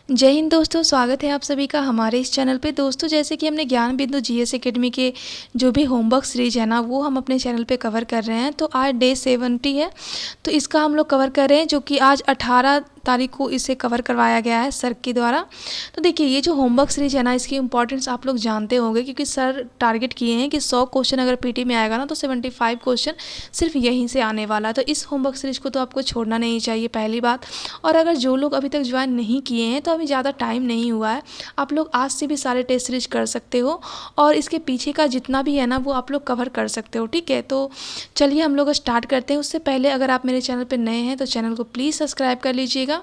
जय हिंद दोस्तों, स्वागत है आप सभी का हमारे इस चैनल पे। दोस्तों, जैसे कि हमने ज्ञान बिंदु जीएस एकेडमी के जो भी होमवर्क सीरीज है ना, वो हम अपने चैनल पे कवर कर रहे हैं। तो आज डे 70 है, तो इसका हम लोग कवर कर रहे हैं, जो कि आज 18 तारीख को इसे कवर करवाया गया है सर के द्वारा। तो देखिए, ये जो होमवर्क सीरीज है ना, इसकी इंपॉर्टेंस आप लोग जानते होंगे, क्योंकि सर टारगेट किए हैं कि 100 क्वेश्चन अगर पीटी में आएगा ना, तो 75 क्वेश्चन सिर्फ यहीं से आने वाला है। तो इस होमवर्क सीरीज को तो आपको छोड़ना नहीं चाहिए, पहली बात। और अगर जो लोग अभी तक ज्वाइन नहीं किए हैं, तो अभी ज़्यादा टाइम नहीं हुआ है, आप लोग आज से भी सारे टेस्ट सीरीज कर सकते हो, और इसके पीछे का जितना भी है ना, वो आप लोग कवर कर सकते हो। ठीक है, तो चलिए हम लोग स्टार्ट करते हैं। उससे पहले अगर आप मेरे चैनल पर नए हैं, तो चैनल को प्लीज़ सब्सक्राइब कर लीजिएगा,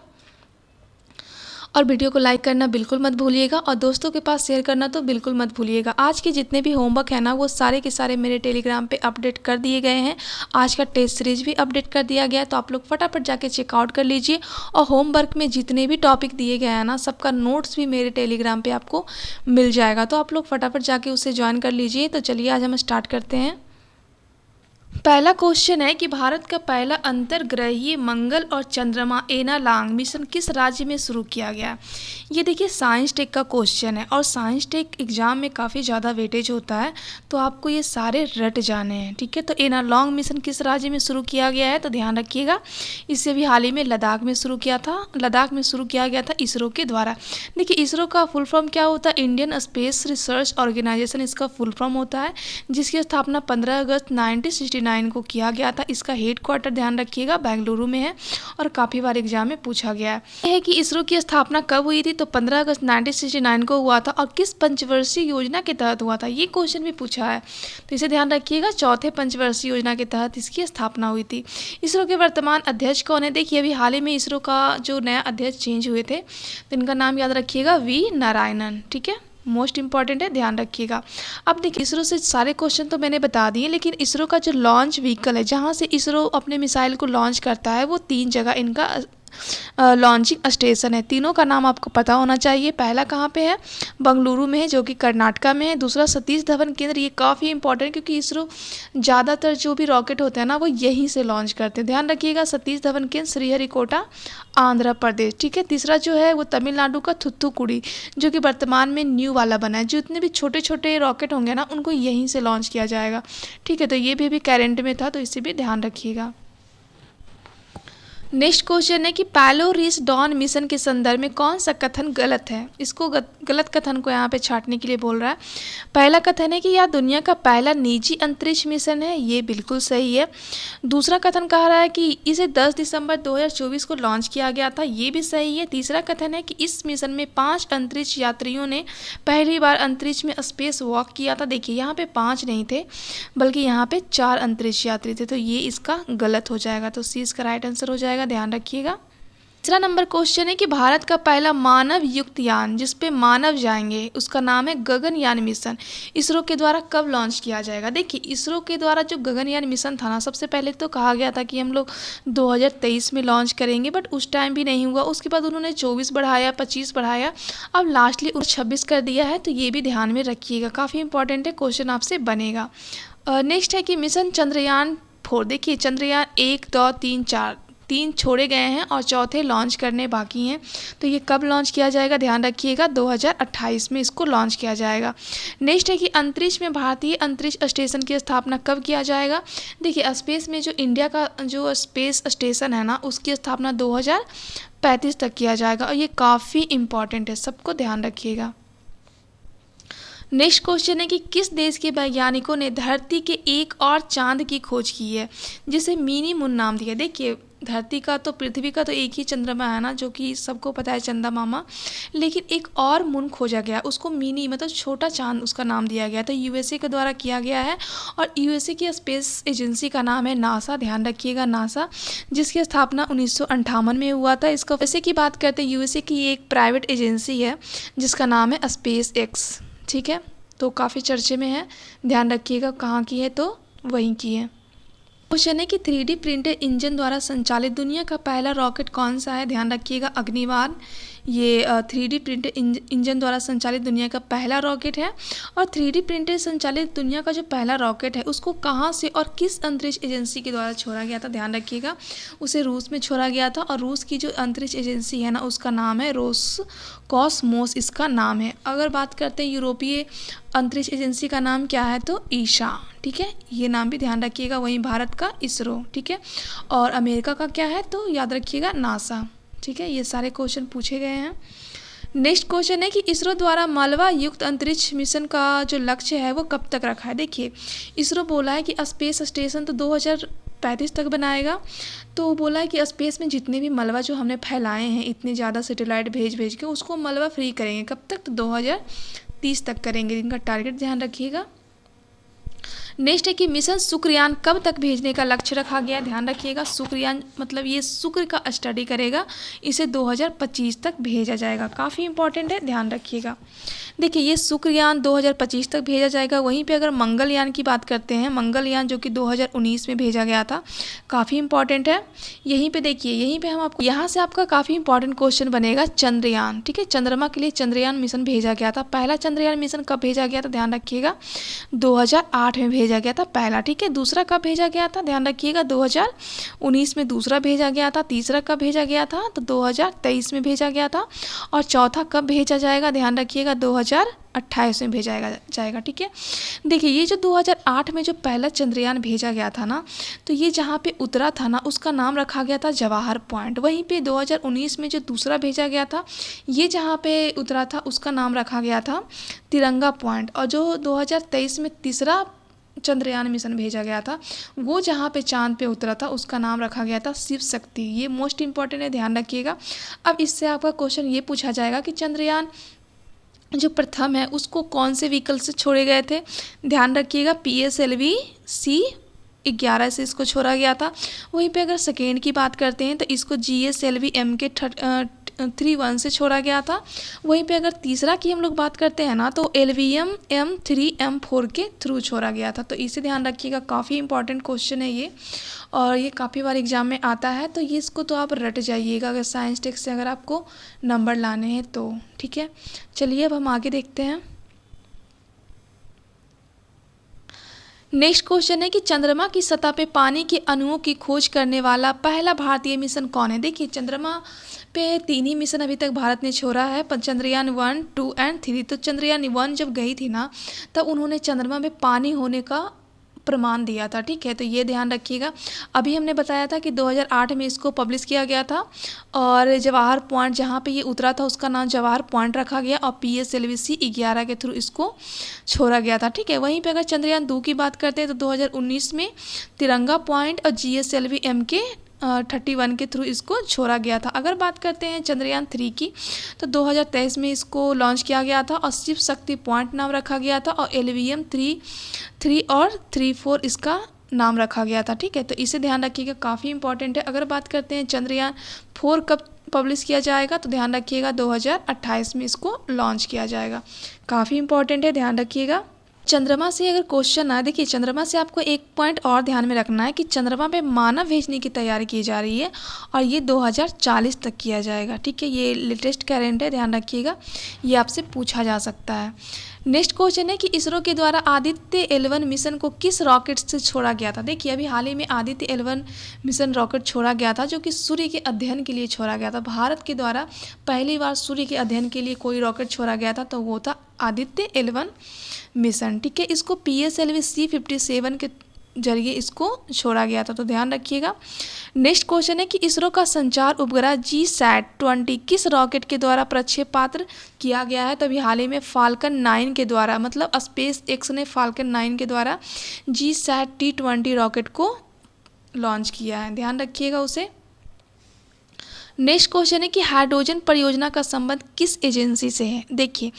और वीडियो को लाइक करना बिल्कुल मत भूलिएगा, और दोस्तों के पास शेयर करना तो बिल्कुल मत भूलिएगा। आज के जितने भी होमवर्क है ना, वो सारे के सारे मेरे टेलीग्राम पे अपडेट कर दिए गए हैं। आज का टेस्ट सीरीज भी अपडेट कर दिया गया है, तो आप लोग फटाफट जाके चेकआउट कर लीजिए। और होमवर्क में जितने भी टॉपिक दिए गए हैं ना, सबका नोट्स भी मेरे टेलीग्राम पर आपको मिल जाएगा, तो आप लोग फटाफट जाके उसे ज्वाइन कर लीजिए। तो चलिए आज हम स्टार्ट करते हैं। पहला क्वेश्चन है कि भारत का पहला अंतर्ग्रहीय मंगल और चंद्रमा एनालॉन्ग मिशन किस राज्य में शुरू किया गया। ये देखिए साइंस टेक का क्वेश्चन है, और साइंस टेक एग्जाम में काफ़ी ज़्यादा वेटेज होता है, तो आपको ये सारे रट जाने हैं। ठीक है, तो एनालॉन्ग मिशन किस राज्य में शुरू किया गया है, तो ध्यान रखिएगा, इसे भी हाल ही में लद्दाख में शुरू किया था। लद्दाख में शुरू किया गया था इसरो के द्वारा। देखिए, इसरो का फुल फॉर्म क्या होता है, इंडियन स्पेस रिसर्च ऑर्गेनाइजेशन इसका फुल फॉर्म होता है, जिसकी स्थापना 15 अगस्त 1969 को किया गया था। इसका हेड क्वार्टर ध्यान रखिएगा बेंगलुरु में है, और काफ़ी बार एग्जाम में पूछा गया है कि इसरो की स्थापना कब हुई थी, तो 15 अगस्त 1969 को हुआ था, और किस पंचवर्षीय योजना के तहत हुआ था, ये क्वेश्चन भी पूछा है, तो इसे ध्यान रखिएगा। चौथे पंचवर्षीय योजना के तहत इसकी स्थापना हुई थी। इसरो के वर्तमान अध्यक्ष कौन है, देखिए अभी हाल ही में इसरो का जो नया अध्यक्ष चेंज हुए थे, तो इनका नाम याद रखिएगा, वी नारायणन। ठीक है, मोस्ट इंपॉर्टेंट है, ध्यान रखिएगा। अब देखिए, इसरो से सारे क्वेश्चन तो मैंने बता दिए, लेकिन इसरो का जो लॉन्च व्हीकल है, जहाँ से इसरो अपने मिसाइल को लॉन्च करता है, वो 3 जगह इनका लॉन्चिंग स्टेशन है। तीनों का नाम आपको पता होना चाहिए। पहला कहाँ पे है, बंगलुरु में है, जो कि कर्नाटका में है। दूसरा सतीश धवन केंद्र, ये काफ़ी इंपॉर्टेंट, क्योंकि इसरो ज़्यादातर जो भी रॉकेट होते हैं ना, वो यहीं से लॉन्च करते हैं। ध्यान रखिएगा, सतीश धवन केंद्र श्रीहरिकोटा, आंध्र प्रदेश। ठीक है, तीसरा जो है वो तमिलनाडु का थुथुकुडी, जो कि वर्तमान में न्यू वाला बना है। जितने भी छोटे छोटे रॉकेट होंगे ना, उनको यहीं से लॉन्च किया जाएगा। ठीक है, तो ये भी करंट में था, तो इसे भी ध्यान रखिएगा। नेक्स्ट क्वेश्चन है कि पैलोरिस डॉन मिशन के संदर्भ में कौन सा कथन गलत है। इसको गलत कथन को यहाँ पे छांटने के लिए बोल रहा है। पहला कथन है कि यह दुनिया का पहला निजी अंतरिक्ष मिशन है, ये बिल्कुल सही है। दूसरा कथन कह रहा है कि इसे 10 दिसंबर 2024 को लॉन्च किया गया था, ये भी सही है। तीसरा कथन है कि इस मिशन में 5 अंतरिक्ष यात्रियों ने पहली बार अंतरिक्ष में स्पेस वॉक किया था। देखिए, यहाँ पे 5 नहीं थे, बल्कि यहाँ पे 4 अंतरिक्ष यात्री थे, तो ये इसका गलत हो जाएगा, तो सी इसका राइट आंसर हो जाएगा, ध्यान रखिएगा। तीसरा नंबर क्वेश्चन है कि भारत का पहला मानव युक्त यान, जिसपे मानव जाएंगे, उसका नाम है गगनयान मिशन, इसरो के द्वारा कब लॉन्च किया जाएगा। देखिए, इसरो के द्वारा जो गगनयान मिशन था ना, सबसे पहले तो कहा गया था कि हम लोग 2023 में लॉन्च करेंगे, बट उस टाइम भी नहीं हुआ। उसके बाद उन्होंने 24 बढ़ाया, 25 बढ़ाया, अब लास्टली 26 कर दिया है, तो ये भी ध्यान में रखिएगा, काफ़ी इंपॉर्टेंट है, क्वेश्चन आपसे बनेगा। नेक्स्ट है कि मिशन चंद्रयान 4, देखिए चंद्रयान 1, 2, 3, 4 3 छोड़े गए हैं, और चौथे लॉन्च करने बाकी हैं, तो ये कब लॉन्च किया जाएगा, ध्यान रखिएगा, 2028 में इसको लॉन्च किया जाएगा। नेक्स्ट है कि अंतरिक्ष में भारतीय अंतरिक्ष स्टेशन की स्थापना कब किया जाएगा। देखिए, स्पेस में जो इंडिया का जो स्पेस स्टेशन है ना, उसकी स्थापना 2035 तक किया जाएगा, और ये काफ़ी इंपॉर्टेंट है, सबको ध्यान रखिएगा। नेक्स्ट क्वेश्चन है कि किस देश के वैज्ञानिकों ने धरती के एक और चांद की खोज की है, जिसे मिनी मून नाम दिया। देखिए, धरती का तो, पृथ्वी का तो एक ही चंद्रमा है ना, जो कि सबको पता है, चंदा मामा, लेकिन एक और मून खोजा गया, उसको मिनी मतलब छोटा चांद उसका नाम दिया गया, तो यूएसए के द्वारा किया गया है, और यूएसए की स्पेस एजेंसी का नाम है नासा, ध्यान रखिएगा, नासा, जिसकी स्थापना 1958 में हुआ था। इसको यूएसए की बात करते हैं, यूएसए की एक प्राइवेट एजेंसी है, जिसका नाम है स्पेस एक्स। ठीक है, तो काफ़ी चर्चे में है, ध्यान रखिएगा, कहाँ की है, तो वहीं की है। क्वेश्चन है कि 3D प्रिंटेड इंजन द्वारा संचालित दुनिया का पहला रॉकेट कौन सा है, ध्यान रखिएगा, अग्निबाण, ये 3D प्रिंटेड इंजन द्वारा संचालित दुनिया का पहला रॉकेट है। और 3D प्रिंटेड संचालित दुनिया का जो पहला रॉकेट है उसको कहाँ से और किस अंतरिक्ष एजेंसी के द्वारा छोड़ा गया था, ध्यान रखिएगा, उसे रूस में छोड़ा गया था। और रूस की जो अंतरिक्ष एजेंसी है ना उसका नाम है रोसकॉसमोस, इसका नाम है। अगर बात करते हैं यूरोपीय अंतरिक्ष एजेंसी का नाम क्या है तो ईसा, ठीक है, ये नाम भी ध्यान रखिएगा। वहीं भारत का इसरो, ठीक है, और अमेरिका का क्या है तो याद रखिएगा नासा, ठीक है। ये सारे क्वेश्चन पूछे गए हैं। नेक्स्ट क्वेश्चन है कि इसरो द्वारा मालवा युक्त अंतरिक्ष मिशन का जो लक्ष्य है वो कब तक रखा है। देखिए इसरो बोला है कि स्पेस स्टेशन तो 2035 तक बनाएगा। तो बोला है कि स्पेस में जितने भी मलबा जो हमने फैलाए हैं इतने ज़्यादा सैटेलाइट भेज के उसको मलबा फ्री करेंगे, कब तक तो 2030 तक करेंगे, इनका टारगेट ध्यान रखिएगा। नेक्स्ट है कि मिशन शुक्रयान कब तक भेजने का लक्ष्य रखा गया, ध्यान रखिएगा। शुक्रयान मतलब ये शुक्र का स्टडी करेगा, इसे 2025 तक भेजा जाएगा, काफ़ी इंपॉर्टेंट है, ध्यान रखिएगा। देखिए ये शुक्रयान 2025 तक भेजा जाएगा। वहीं पे अगर मंगलयान की बात करते हैं, मंगलयान जो कि 2019 में भेजा गया था, काफ़ी इंपॉर्टेंट है। यहीं पे देखिए, यहीं पे हम आपको, यहाँ से आपका काफ़ी इंपॉर्टेंट क्वेश्चन बनेगा चंद्रयान, ठीक है। चंद्रमा के लिए चंद्रयान मिशन भेजा गया था। पहला चंद्रयान मिशन कब भेजा गया था, ध्यान रखिएगा, 2008 में भेजा गया था पहला, ठीक है। दूसरा कब भेजा गया था, ध्यान रखिएगा, 2019 में दूसरा भेजा गया था। तीसरा कब भेजा गया था तो 2023 में भेजा गया था। और चौथा कब भेजा जाएगा, ध्यान रखिएगा, 2028 में भेजा जाएगा, ठीक है। देखिए ये जो 2008 में जो पहला चंद्रयान भेजा गया था ना, तो ये जहाँ पे उतरा था ना उसका नाम रखा गया था जवाहर पॉइंट। वहीं पे 2019 में जो दूसरा भेजा गया था, ये जहाँ पे उतरा था उसका नाम रखा गया था तिरंगा पॉइंट। और जो 2023 में तीसरा चंद्रयान मिशन भेजा गया था, वो जहाँ पे चांद पे उतरा था उसका नाम रखा गया था शिव शक्ति। ये मोस्ट इंपॉर्टेंट है, ध्यान रखिएगा। अब इससे आपका क्वेश्चन ये पूछा जाएगा कि चंद्रयान जो प्रथम है उसको कौन से व्हीकल से छोड़े गए थे, ध्यान रखिएगा, PSLV C11 से इसको छोड़ा गया था। वहीं पे अगर सेकेंड की बात करते हैं तो इसको GSLV MK31 से छोड़ा गया था। वहीं पे अगर तीसरा की हम लोग बात करते हैं ना तो LVM M3M4 के थ्रू छोड़ा गया था। तो इसे ध्यान रखिएगा, काफ़ी इंपॉर्टेंट क्वेश्चन है ये, और ये काफ़ी बार एग्जाम में आता है, तो ये इसको तो आप रट जाइएगा अगर साइंस टेक से अगर आपको नंबर लाने हैं तो, ठीक है। चलिए अब हम आगे देखते हैं। नेक्स्ट क्वेश्चन है कि चंद्रमा की सतह पे पानी के अणुओं की खोज करने वाला पहला भारतीय मिशन कौन है। देखिए चंद्रमा पे 3 ही मिशन अभी तक भारत ने छोड़ा है, चंद्रयान 1, 2 एंड 3। तो चंद्रयान 1 जब गई थी ना तब उन्होंने चंद्रमा में पानी होने का प्रमाण दिया था, ठीक है। तो ये ध्यान रखिएगा। अभी हमने बताया था कि 2008 में इसको पब्लिश किया गया था। और जवाहर पॉइंट जहाँ पे ये उतरा था उसका नाम जवाहर पॉइंट रखा गया, और PSLV C11 के थ्रू इसको छोड़ा गया था, ठीक है। वहीं पे अगर चंद्रयान 2 की बात करते हैं तो 2019 में तिरंगा पॉइंट और GSLV MK31 के थ्रू इसको छोड़ा गया था। अगर बात करते हैं चंद्रयान 3 की तो 2023 में इसको लॉन्च किया गया था और शिव शक्ति पॉइंट नाम रखा गया था, और LVM 3 और 34 इसका नाम रखा गया था, ठीक है। तो इसे ध्यान रखिएगा, काफ़ी इंपॉर्टेंट है। अगर बात करते हैं चंद्रयान 4 कब पब्लिश किया जाएगा तो ध्यान रखिएगा 2028 में इसको लॉन्च किया जाएगा, काफ़ी इंपॉर्टेंट है, ध्यान रखिएगा। चंद्रमा से अगर क्वेश्चन आए, देखिए चंद्रमा से आपको एक पॉइंट और ध्यान में रखना है कि चंद्रमा पे मानव भेजने की तैयारी की जा रही है, और ये 2040 तक किया जाएगा, ठीक है। ये लेटेस्ट करंट है, ध्यान रखिएगा, ये आपसे पूछा जा सकता है। नेक्स्ट क्वेश्चन है कि इसरो के द्वारा आदित्य L1 मिशन को किस रॉकेट से छोड़ा गया था। देखिए अभी हाल ही में आदित्य L1 मिशन रॉकेट छोड़ा गया था जो कि सूर्य के अध्ययन के लिए छोड़ा गया था। भारत के द्वारा पहली बार सूर्य के अध्ययन के लिए कोई रॉकेट छोड़ा गया था तो वो था आदित्य L1 मिशन, ठीक है। इसको PSLV C57 के जरिए इसको छोड़ा गया था, तो ध्यान रखिएगा। नेक्स्ट क्वेश्चन है कि इसरो का संचार उपग्रह GSAT-20 किस रॉकेट के द्वारा प्रक्षेपात्र किया गया है। तो अभी हाल ही में फाल्कन 9 के द्वारा, मतलब स्पेस एक्स ने फाल्कन 9 के द्वारा GSAT-T20 रॉकेट को लॉन्च किया है, ध्यान रखिएगा उसे। नेक्स्ट क्वेश्चन है कि हाइड्रोजन परियोजना का संबंध किस एजेंसी से है। देखिए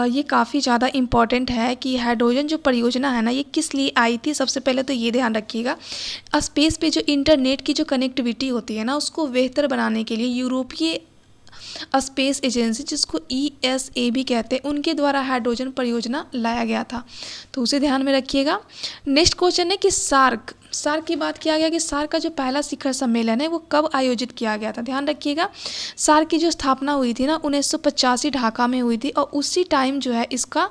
ये काफ़ी ज़्यादा इम्पॉर्टेंट है कि हाइड्रोजन जो परियोजना है ना ये किस लिए आई थी। सबसे पहले तो ये ध्यान रखिएगा, स्पेस पे जो इंटरनेट की जो कनेक्टिविटी होती है ना उसको बेहतर बनाने के लिए यूरोपीय स्पेस एजेंसी जिसको ESA भी कहते हैं उनके द्वारा हाइड्रोजन परियोजना लाया गया था, तो उसे ध्यान में रखिएगा। नेक्स्ट क्वेश्चन है कि सार्क की बात किया गया कि सार्क का जो पहला शिखर सम्मेलन है वो कब आयोजित किया गया था। ध्यान रखिएगा, सार्क की जो स्थापना हुई थी ना 1985 ढाका में हुई थी और उसी टाइम जो है इसका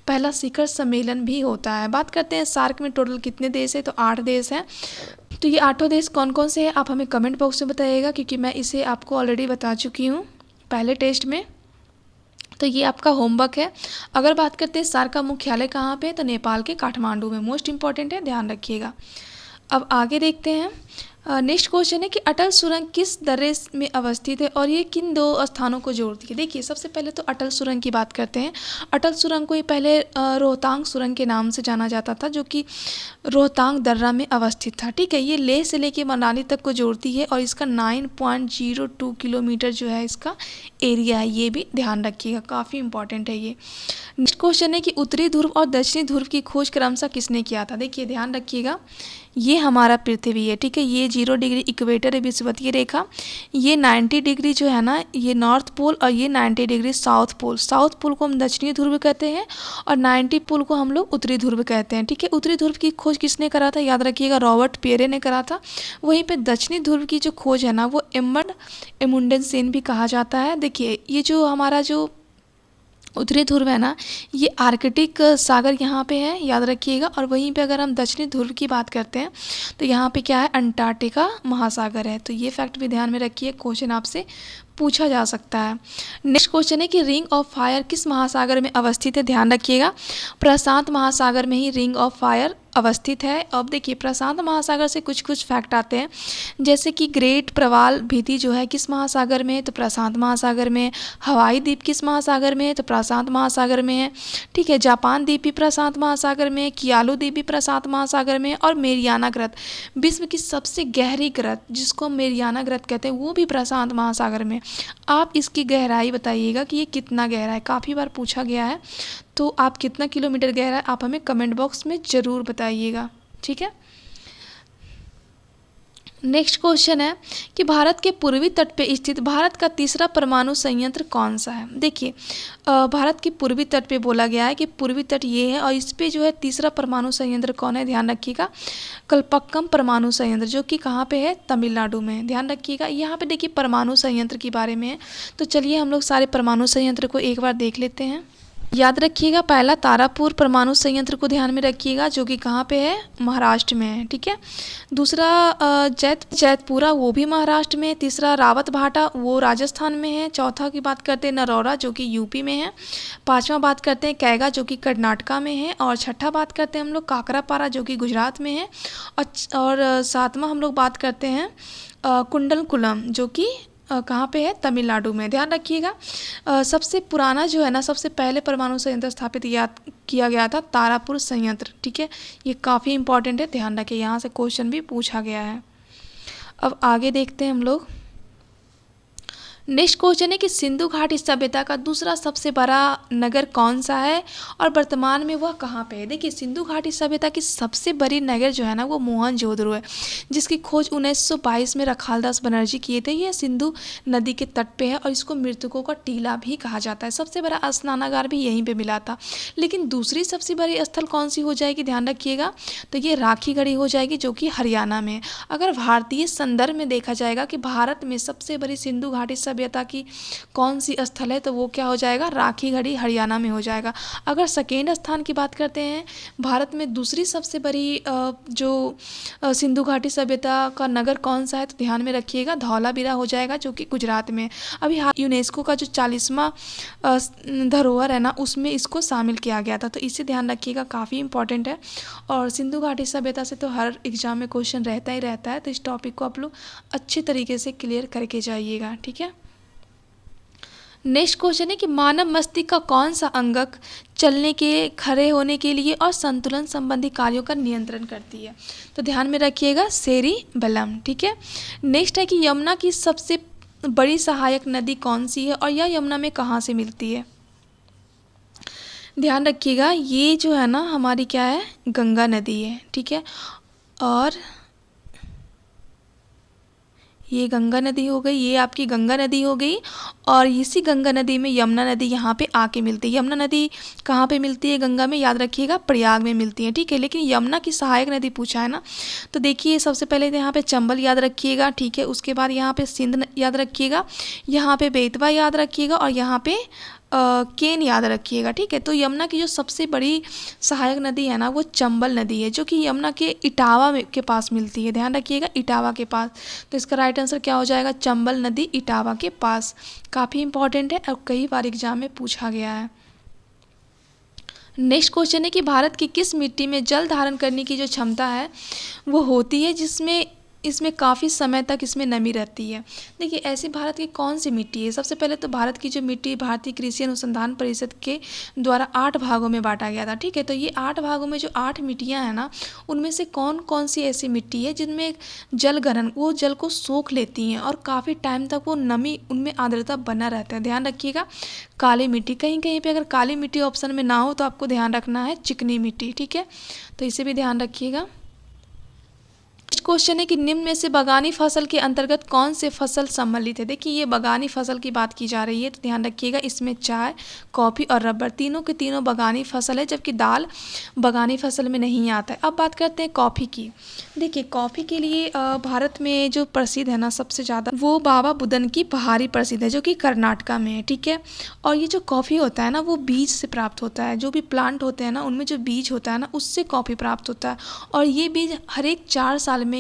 पहला शिखर सम्मेलन भी होता है। बात करते हैं सार्क में टोटल कितने देश है, तो 8 देश हैं। तो ये 8 देश कौन कौन से हैं आप हमें कमेंट बॉक्स में बताइएगा, क्योंकि मैं इसे आपको ऑलरेडी बता चुकी हूँ पहले टेस्ट में। तो ये आपका होमवर्क है। अगर बात करते हैं सार्क का मुख्यालय कहाँ पे है, तो नेपाल के काठमांडू में। मोस्ट इंपॉर्टेंट है, ध्यान रखिएगा। अब आगे देखते हैं। नेक्स्ट क्वेश्चन है कि अटल सुरंग किस दर्रे में अवस्थित है और ये किन 2 स्थानों को जोड़ती है। देखिए, सबसे पहले तो अटल सुरंग की बात करते हैं। अटल सुरंग को ये पहले रोहतांग सुरंग के नाम से जाना जाता था, जो कि रोहतांग दर्रा में अवस्थित था। ठीक है, ये लेह से लेके मनाली तक को जोड़ती है और इसका 9.02 किलोमीटर जो है इसका एरिया है। ये भी ध्यान रखिएगा, काफ़ी इंपॉर्टेंट है ये। नेक्स्ट क्वेश्चन है कि उत्तरी ध्रुव और दक्षिणी ध्रुव की खोज क्रमशः किसने किया था। देखिए, ध्यान रखिएगा, ये हमारा पृथ्वी है। ठीक है, ये 0 डिग्री इक्वेटर है, विषुवतीय रेखा। ये 90 डिग्री जो है ना, ये नॉर्थ पोल, और ये 90 degree south pole. South pole को हम दक्षिणी ध्रुव कहते हैं और 90 पोल को हम लोग उत्तरी ध्रुव कहते हैं। ठीक है, उत्तरी ध्रुव की खोज किसने करा था, याद रखिएगा, रॉबर्ट पियरे ने करा था। वहीं पे दक्षिणी ध्रुव की जो खोज है ना, वो एडमंड एमुंडन सेन भी कहा जाता है। देखिए, ये जो हमारा जो उत्तरी ध्रुव है ना, ये आर्कटिक सागर यहाँ पे है, याद रखिएगा। और वहीं पे अगर हम दक्षिणी ध्रुव की बात करते हैं तो यहाँ पे क्या है, अंटार्कटिका महासागर है। तो ये फैक्ट भी ध्यान में रखिए, क्वेश्चन आपसे पूछा जा सकता है। नेक्स्ट क्वेश्चन है कि रिंग ऑफ फायर किस महासागर में अवस्थित है। ध्यान रखिएगा, प्रशांत महासागर में ही रिंग ऑफ फायर अवस्थित है। अब देखिए, प्रशांत महासागर से कुछ कुछ फैक्ट आते हैं, जैसे कि ग्रेट प्रवाल भीति जो है किस महासागर में है, तो प्रशांत महासागर में। हवाई द्वीप किस महासागर में है, तो प्रशांत महासागर में है। ठीक है, जापान द्वीप भी प्रशांत महासागर में, कियालू द्वीप भी प्रशांत महासागर में, और मेरियाना ग्रत, विश्व की सबसे गहरी ग्रत जिसको हम मेरियाना ग्रत कहते हैं, वो भी प्रशांत महासागर में। आप इसकी गहराई बताइएगा कि ये कितना गहरा है, काफ़ी बार पूछा गया है। तो आप कितना किलोमीटर गहरा है आप हमें कमेंट बॉक्स में ज़रूर बताइएगा। ठीक है, नेक्स्ट क्वेश्चन है कि भारत के पूर्वी तट पे स्थित भारत का तीसरा परमाणु संयंत्र कौन सा है। देखिए, भारत के पूर्वी तट पे बोला गया है कि पूर्वी तट ये है और इस पे जो है तीसरा परमाणु संयंत्र कौन है, ध्यान रखिएगा, कल्पक्कम परमाणु संयंत्र, जो कि कहाँ पे है, तमिलनाडु में। ध्यान रखिएगा, यहाँ पे देखिए परमाणु संयंत्र के बारे में है। तो चलिए हम लोग सारे परमाणु संयंत्र को एक बार देख लेते हैं। याद रखिएगा, पहला तारापुर परमाणु संयंत्र को ध्यान में रखिएगा, जो कि कहाँ पे है, महाराष्ट्र में है। ठीक है, दूसरा जैतपुरा, वो भी महाराष्ट्र में है। तीसरा रावत भाटा, वो राजस्थान में है। चौथा की बात करते हैं नरौरा, जो कि यूपी में है। पांचवा बात करते हैं कैगा, जो कि कर्नाटका में है। और छठा बात करते हैं हम लोग काकरापारा, जो कि गुजरात में है। और सातवां हम लोग बात करते हैं कुंडलकुलम, जो कि कहाँ पे है, तमिलनाडु में। ध्यान रखिएगा, सबसे पुराना जो है ना, सबसे पहले परमाणु संयंत्र स्थापित किया गया था तारापुर संयंत्र। ठीक है, ये काफ़ी इंपॉर्टेंट है, ध्यान रखिए, यहाँ से क्वेश्चन भी पूछा गया है। अब आगे देखते हैं हम लोग। नेक्स्ट क्वेश्चन है कि सिंधु घाटी सभ्यता का दूसरा सबसे बड़ा नगर कौन सा है और वर्तमान में वह कहाँ पे है। देखिए, सिंधु घाटी सभ्यता की सबसे बड़ी नगर जो है ना, वो मोहनजोदड़ो है, जिसकी खोज 1922 में रखालदास बनर्जी किए थे। यह सिंधु नदी के तट पे है और इसको मृतकों का टीला भी कहा जाता है। सबसे बड़ा स्नानागार भी यहीं पर मिला था। लेकिन दूसरी सबसे बड़ी स्थल कौन सी हो जाएगी, ध्यान रखिएगा, तो ये राखीगढ़ी हो जाएगी, जो कि हरियाणा में। अगर भारतीय संदर्भ में देखा जाएगा कि भारत में सबसे बड़ी सिंधु घाटी सभ्यता की कौन सी स्थल है, तो वो क्या हो जाएगा, राखीगढ़ी हरियाणा में हो जाएगा। अगर सेकेंड स्थान की बात करते हैं, भारत में दूसरी सबसे बड़ी जो सिंधु घाटी सभ्यता का नगर कौन सा है, तो ध्यान में रखिएगा, धौलावीरा हो जाएगा, जो कि गुजरात में। अभी यूनेस्को का जो 40वां धरोहर है ना, उसमें इसको शामिल किया गया था। तो इसे ध्यान रखिएगा, काफ़ी इंपॉर्टेंट है। और सिंधु घाटी सभ्यता से तो हर एग्जाम में क्वेश्चन रहता ही रहता है, तो इस टॉपिक को आप लोग अच्छे तरीके से क्लियर करके जाइएगा। ठीक है, नेक्स्ट क्वेश्चन है कि मानव मस्तिष्क का कौन सा अंगक चलने के, खड़े होने के लिए और संतुलन संबंधी कार्यों का नियंत्रण करती है, तो ध्यान में रखिएगा, सेरिबेलम। ठीक है, नेक्स्ट है कि यमुना की सबसे बड़ी सहायक नदी कौन सी है और यह यमुना में कहाँ से मिलती है। ध्यान रखिएगा, ये जो है ना हमारी क्या है, गंगा नदी है। ठीक है, और ये गंगा नदी हो गई, ये आपकी गंगा नदी हो गई। और इसी गंगा नदी में यमुना नदी यहाँ पे आके मिलती है। यमुना नदी कहाँ पे मिलती है गंगा में? याद रखिएगा प्रयाग में मिलती है, ठीक है। लेकिन यमुना की सहायक नदी पूछा है ना, तो देखिए सबसे पहले तो यहाँ पे चंबल याद रखिएगा, ठीक है। उसके बाद यहाँ पे सिंध याद रखिएगा, यहाँ पे बेतवा याद रखिएगा, और यहाँ पे केन याद रखिएगा, ठीक है। तो यमुना की जो सबसे बड़ी सहायक नदी है ना, वो चंबल नदी है, जो कि यमुना के इटावा के पास मिलती है। ध्यान रखिएगा, इटावा के पास। तो इसका राइट आंसर क्या हो जाएगा? चंबल नदी इटावा के पास। काफ़ी इंपॉर्टेंट है और कई बार एग्जाम में पूछा गया है। नेक्स्ट क्वेश्चन है कि भारत की किस मिट्टी में जल धारण करने की जो क्षमता है वो होती है, जिसमें इसमें काफ़ी समय तक इसमें नमी रहती है। देखिए ऐसी भारत की कौन सी मिट्टी है? सबसे पहले तो भारत की जो मिट्टी भारतीय कृषि अनुसंधान परिषद के द्वारा 8 भागों में बांटा गया था, ठीक है। तो ये 8 भागों में जो 8 मिट्टियाँ हैं ना, उनमें से कौन कौन सी ऐसी मिट्टी है जिनमें जल ग्रहण, वो जल को सोख लेती हैं और काफ़ी टाइम तक वो नमी, उनमें आर्द्रता बना रहता है। ध्यान रखिएगा, काली मिट्टी, कहीं कहीं पे अगर काली मिट्टी ऑप्शन में ना हो तो आपको ध्यान रखना है चिकनी मिट्टी, ठीक है। तो इसे भी ध्यान रखिएगा। क्वेश्चन है कि निम्न में से बागानी फसल के अंतर्गत कौन से फसल सम्मिलित है? देखिए ये बागानी फसल की बात की जा रही है, तो ध्यान रखिएगा इसमें चाय, कॉफ़ी और रबर तीनों के तीनों बागानी फसल है, जबकि दाल बागानी फसल में नहीं आता है। अब बात करते हैं कॉफ़ी की। देखिए कॉफ़ी के लिए भारत में जो प्रसिद्ध है ना सबसे ज़्यादा, वो बाबा बुदन की पहाड़ी प्रसिद्ध है, जो कि कर्नाटका में है, ठीक है। और ये जो कॉफ़ी होता है ना, वो बीज से प्राप्त होता है। जो भी प्लांट होते हैं ना, उनमें जो बीज होता है ना, उससे कॉफ़ी प्राप्त होता है। और ये बीज हर एक 4 साल में,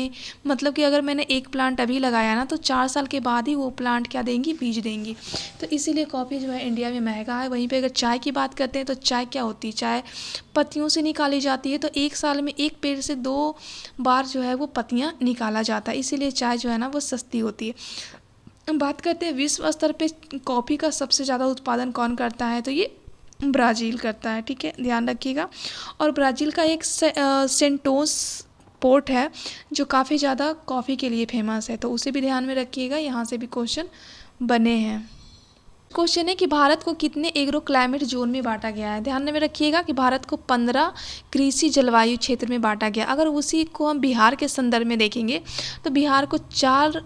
मतलब कि अगर मैंने एक प्लांट अभी लगाया ना, तो 4 साल के बाद ही वो प्लांट क्या देंगी? बीज देंगी। तो इसीलिए कॉफ़ी जो है इंडिया में महंगा है। वहीं पे अगर चाय की बात करते हैं तो चाय क्या होती है? चाय पत्तियों से निकाली जाती है। तो एक साल में एक पेड़ से 2 बार जो है वो पत्तियाँ निकाला जाता है, इसीलिए चाय जो है ना वो सस्ती होती है। बात करते हैं विश्व स्तर पे कॉफ़ी का सबसे ज़्यादा उत्पादन कौन करता है? तो ये ब्राज़ील करता है, ठीक है, ध्यान रखिएगा। और ब्राज़ील का एक सेंटोस पोर्ट है जो काफ़ी ज़्यादा कॉफ़ी के लिए फेमस है, तो उसे भी ध्यान में रखिएगा। यहाँ से भी क्वेश्चन बने हैं। क्वेश्चन है कि भारत को कितने एग्रो क्लाइमेट जोन में बांटा गया है? ध्यान में रखिएगा कि भारत को 15 कृषि जलवायु क्षेत्र में बांटा गया। अगर उसी को हम बिहार के संदर्भ में देखेंगे तो बिहार को 4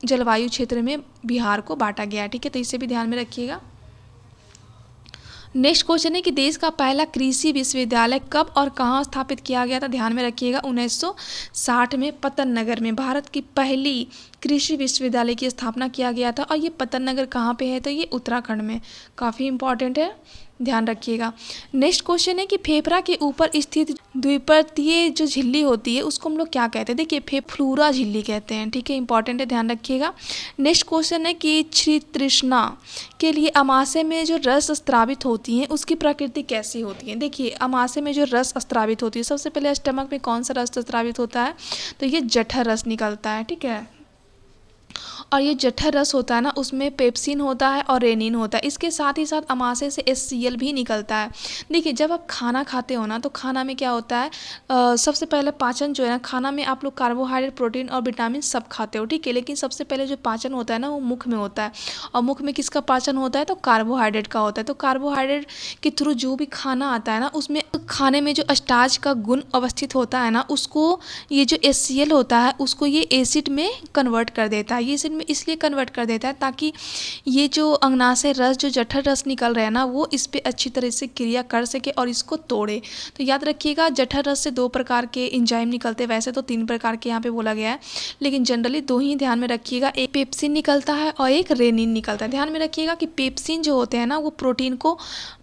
जलवायु क्षेत्र में बिहार को बांटा गया है, ठीक है। तो इसे भी ध्यान में रखिएगा। नेक्स्ट क्वेश्चन है कि देश का पहला कृषि विश्वविद्यालय कब और कहाँ स्थापित किया गया था? ध्यान में रखिएगा 1960 में पतन नगर में भारत की पहली कृषि विश्वविद्यालय की स्थापना किया गया था। और ये पतन नगर कहाँ पे है? तो ये उत्तराखंड में। काफ़ी इंपॉर्टेंट है, ध्यान रखिएगा। नेक्स्ट क्वेश्चन है कि फेफड़ा के ऊपर स्थित द्विपर्तीय जो झिल्ली होती है उसको हम लोग क्या कहते हैं? देखिए फेफ्लूरा झिल्ली कहते हैं, ठीक है, इंपॉर्टेंट है, ध्यान रखिएगा। नेक्स्ट क्वेश्चन है कि क्षीर तृष्णा के लिए अमाशय में जो रस स्त्रावित होती हैं उसकी प्रकृति कैसी होती है? देखिए अमाशय में जो रस स्त्रावित होती है, सबसे पहले स्टमक में कौन सा रस स्त्रावित होता है? तो ये जठर रस निकलता है, ठीक है। और ये जठर रस होता है ना, उसमें पेप्सिन होता है और रेनिन होता है। इसके साथ ही साथ अमाशय से HCl भी निकलता है। देखिए जब आप खाना खाते हो ना, तो खाना में क्या होता है, सबसे पहले पाचन जो है ना, खाना में आप लोग कार्बोहाइड्रेट, प्रोटीन और विटामिन सब खाते हो, ठीक है। लेकिन सबसे पहले जो पाचन होता है ना, वो मुख में होता है। और मुख में किसका पाचन होता है? तो कार्बोहाइड्रेट का होता है। तो कार्बोहाइड्रेट के थ्रू जो भी खाना आता है ना, उसमें खाने में जो स्टार्च का गुण अवस्थित होता है ना, उसको ये जो HCl होता है उसको ये एसिड में कन्वर्ट कर देता है। ये एसिड में इसलिए कन्वर्ट कर देता है ताकि ये जो अग्नाशय रस, जो जठर रस निकल रहा है ना, वो इस पे अच्छी तरह से क्रिया कर सके और इसको तोड़े। तो याद रखिएगा जठर रस से 2 प्रकार के एंजाइम निकलते हैं। वैसे तो 3 प्रकार के यहाँ पे बोला गया है, लेकिन जनरली 2 ही ध्यान में रखिएगा। एक पेप्सिन निकलता है और एक रेनिन निकलता है। ध्यान में रखिएगा कि पेप्सिन जो होते हैं ना, वो प्रोटीन को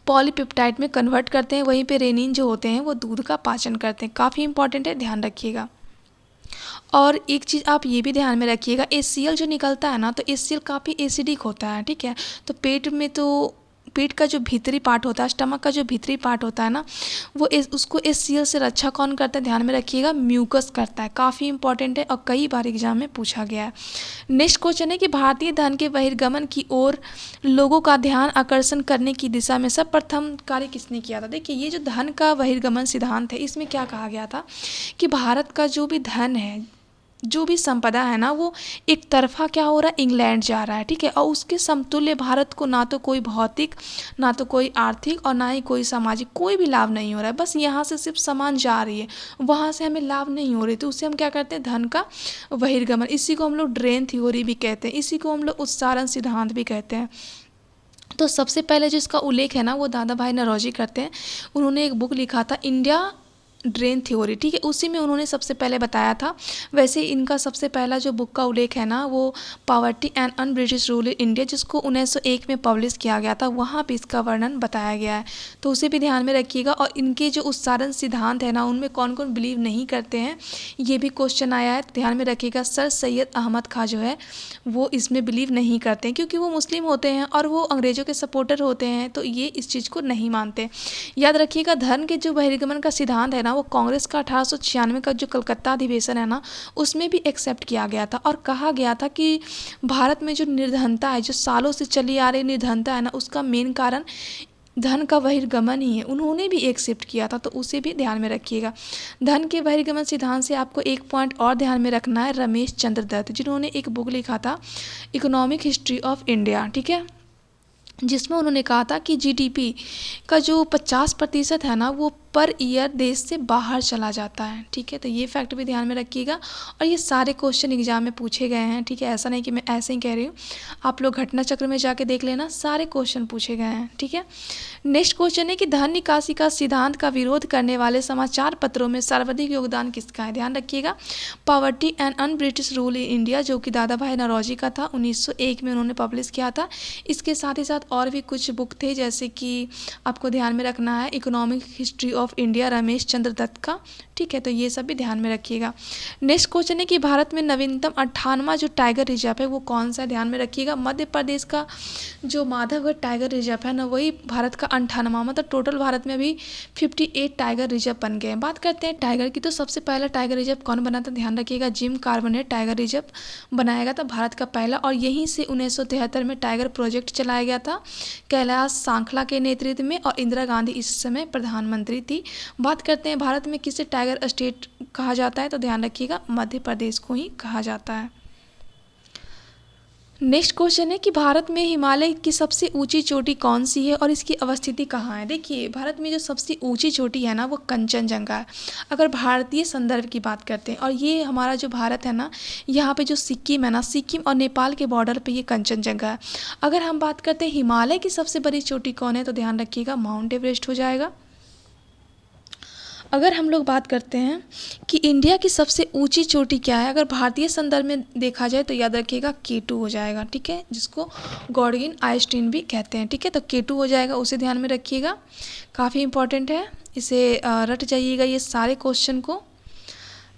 पॉलीपेप्टाइड में कन्वर्ट करते हैं, वहीं पे रेनिन जो होते हैं वो दूध का पाचन करते हैं। काफ़ी इंपॉर्टेंट है, ध्यान रखिएगा। और एक चीज़ आप ये भी ध्यान में रखिएगा, HCl जो निकलता है ना, तो HCl काफ़ी एसिडिक होता है, ठीक है। तो पेट का जो भीतरी पार्ट होता है, स्टमक का जो भीतरी पार्ट होता है ना, वो उसको HCl से रक्षा कौन करता है? ध्यान में रखिएगा, म्यूकस करता है। काफ़ी इंपॉर्टेंट है और कई बार एग्जाम में पूछा गया है। नेक्स्ट क्वेश्चन है कि भारतीय धन के बहिर्गमन की ओर लोगों का ध्यान आकर्षण करने की दिशा में सर्वप्रथम कार्य किसने किया था? देखिए ये जो धन का बहिर्गमन सिद्धांत है, इसमें क्या कहा गया था कि भारत का जो भी धन है, जो भी संपदा है ना वो एक तरफा क्या हो रहा है, इंग्लैंड जा रहा है, ठीक है। और उसके समतुल्य भारत को ना तो कोई भौतिक, ना तो कोई आर्थिक और ना ही कोई सामाजिक कोई भी लाभ नहीं हो रहा है। बस यहाँ से सिर्फ सामान जा रही है, वहाँ से हमें लाभ नहीं हो रही। तो उससे हम क्या करते हैं, धन का बहिर्गमन। इसी को हम लोग ड्रेन थ्योरी भी कहते हैं, इसी को हम लोग उत्सारण सिद्धांत भी कहते हैं। तो सबसे पहले जो इसका उल्लेख है ना वो दादा भाई नौरोजी करते हैं। उन्होंने एक बुक लिखा था इंडिया ड्रेन थ्योरी, ठीक है, उसी में उन्होंने सबसे पहले बताया था। वैसे इनका सबसे पहला जो बुक का उल्लेख है ना वो poverty and un British rule in India, जिसको 1901 में पब्लिश किया गया था, वहाँ पे इसका वर्णन बताया गया है। तो उसे भी ध्यान में रखिएगा। और इनके जो उत्सारण सिद्धांत है ना उनमें कौन कौन बिलीव नहीं करते हैं, ये भी क्वेश्चन आया है, तो ध्यान में रखिएगा। सर सैयद अहमद खां जो है वो इसमें बिलीव नहीं करते हैं, क्योंकि वो मुस्लिम होते हैं और वो अंग्रेज़ों के सपोर्टर होते हैं, तो ये इस चीज़ को नहीं मानते। याद रखिएगा, धन के जो बहिर्गमन का सिद्धांत है ना वो कांग्रेस का 1896 का जो कलकत्ता अधिवेशन है ना उसमें भी एक्सेप्ट किया गया था। और कहा गया था कि भारत में जो निर्धनता है, जो सालों से चली आ रही निर्धनता है ना, उसका मेन कारण धन का बहिर्गमन ही है। उन्होंने भी एक्सेप्ट किया था, तो उसे भी ध्यान में रखिएगा। धन के बहिर्गमन सिद्धांत से आपको एक पॉइंट और ध्यान में रखना है, रमेश चंद्र दत्त, जिन्होंने एक बुक लिखा था इकोनॉमिक हिस्ट्री ऑफ इंडिया, ठीक है, जिसमें उन्होंने कहा था कि जीडीपी का जो 50% है ना वो पर ईयर देश से बाहर चला जाता है, ठीक है। तो ये फैक्ट भी ध्यान में रखिएगा। और ये सारे क्वेश्चन एग्जाम में पूछे गए हैं, ठीक है, ऐसा नहीं कि मैं ऐसे ही कह रही हूँ, आप लोग घटना चक्र में जाके देख लेना, सारे क्वेश्चन पूछे गए हैं, ठीक है। नेक्स्ट क्वेश्चन है कि धन निकासी का सिद्धांत का विरोध करने वाले समाचार पत्रों में सर्वाधिक योगदान किसका है, ध्यान रखिएगा। Poverty and un British rule in India, जो कि दादा भाई नौरोजी का था, 1901 में उन्होंने पब्लिश किया था। इसके साथ ही साथ और भी कुछ बुक थे, जैसे कि आपको ध्यान में रखना है economic history of India, Ramesh Chandra Dutt का, ठीक है। तो ये सब भी ध्यान में रखिएगा। नेक्स्ट क्वेश्चन है कि भारत में नवीनतम 58वां जो टाइगर रिजर्व है वो कौन सा है, ध्यान में रखिएगा। मध्य प्रदेश का जो माधवगढ़ टाइगर रिजर्व है ना वही भारत का 58वां, मतलब टोटल भारत में अभी 58 टाइगर रिजर्व बन गए हैं। बात करते हैं टाइगर की, तो सबसे पहला टाइगर रिजर्व कौन बना था, ध्यान रखिएगा, जिम कार्बोनेट टाइगर रिजर्व बनाया गया था भारत का पहला। और यहीं से 1973 में टाइगर प्रोजेक्ट चलाया गया था कैलाश सांखला के नेतृत्व में, और इंदिरा गांधी इस समय प्रधानमंत्री थी। बात करते हैं भारत में किसे टाइगर स्टेट कहा जाता है, तो ध्यान रखिएगा मध्य प्रदेश को ही कहा जाता है। नेक्स्ट क्वेश्चन है कि भारत में हिमालय की सबसे ऊंची चोटी कौन सी है और इसकी अवस्थिति कहाँ है। देखिए, भारत में जो सबसे ऊंची चोटी है ना वो कंचनजंगा है, अगर भारतीय संदर्भ की बात करते हैं। और ये हमारा जो भारत है ना, यहाँ पे जो सिक्किम है ना, सिक्किम और नेपाल के बॉर्डर पे ये कंचनजंगा है। अगर हम बात करते हैं हिमालय की सबसे बड़ी चोटी कौन है, तो ध्यान रखिएगा माउंट एवरेस्ट हो जाएगा। अगर हम लोग बात करते हैं कि इंडिया की सबसे ऊंची चोटी क्या है, अगर भारतीय संदर्भ में देखा जाए तो याद रखिएगा K2 हो जाएगा, ठीक है, जिसको गॉडगिन आइंस्टीन भी कहते हैं, ठीक है। तो K2 हो जाएगा, उसे ध्यान में रखिएगा, काफ़ी इंपॉर्टेंट है, इसे रट जाइएगा ये सारे क्वेश्चन को।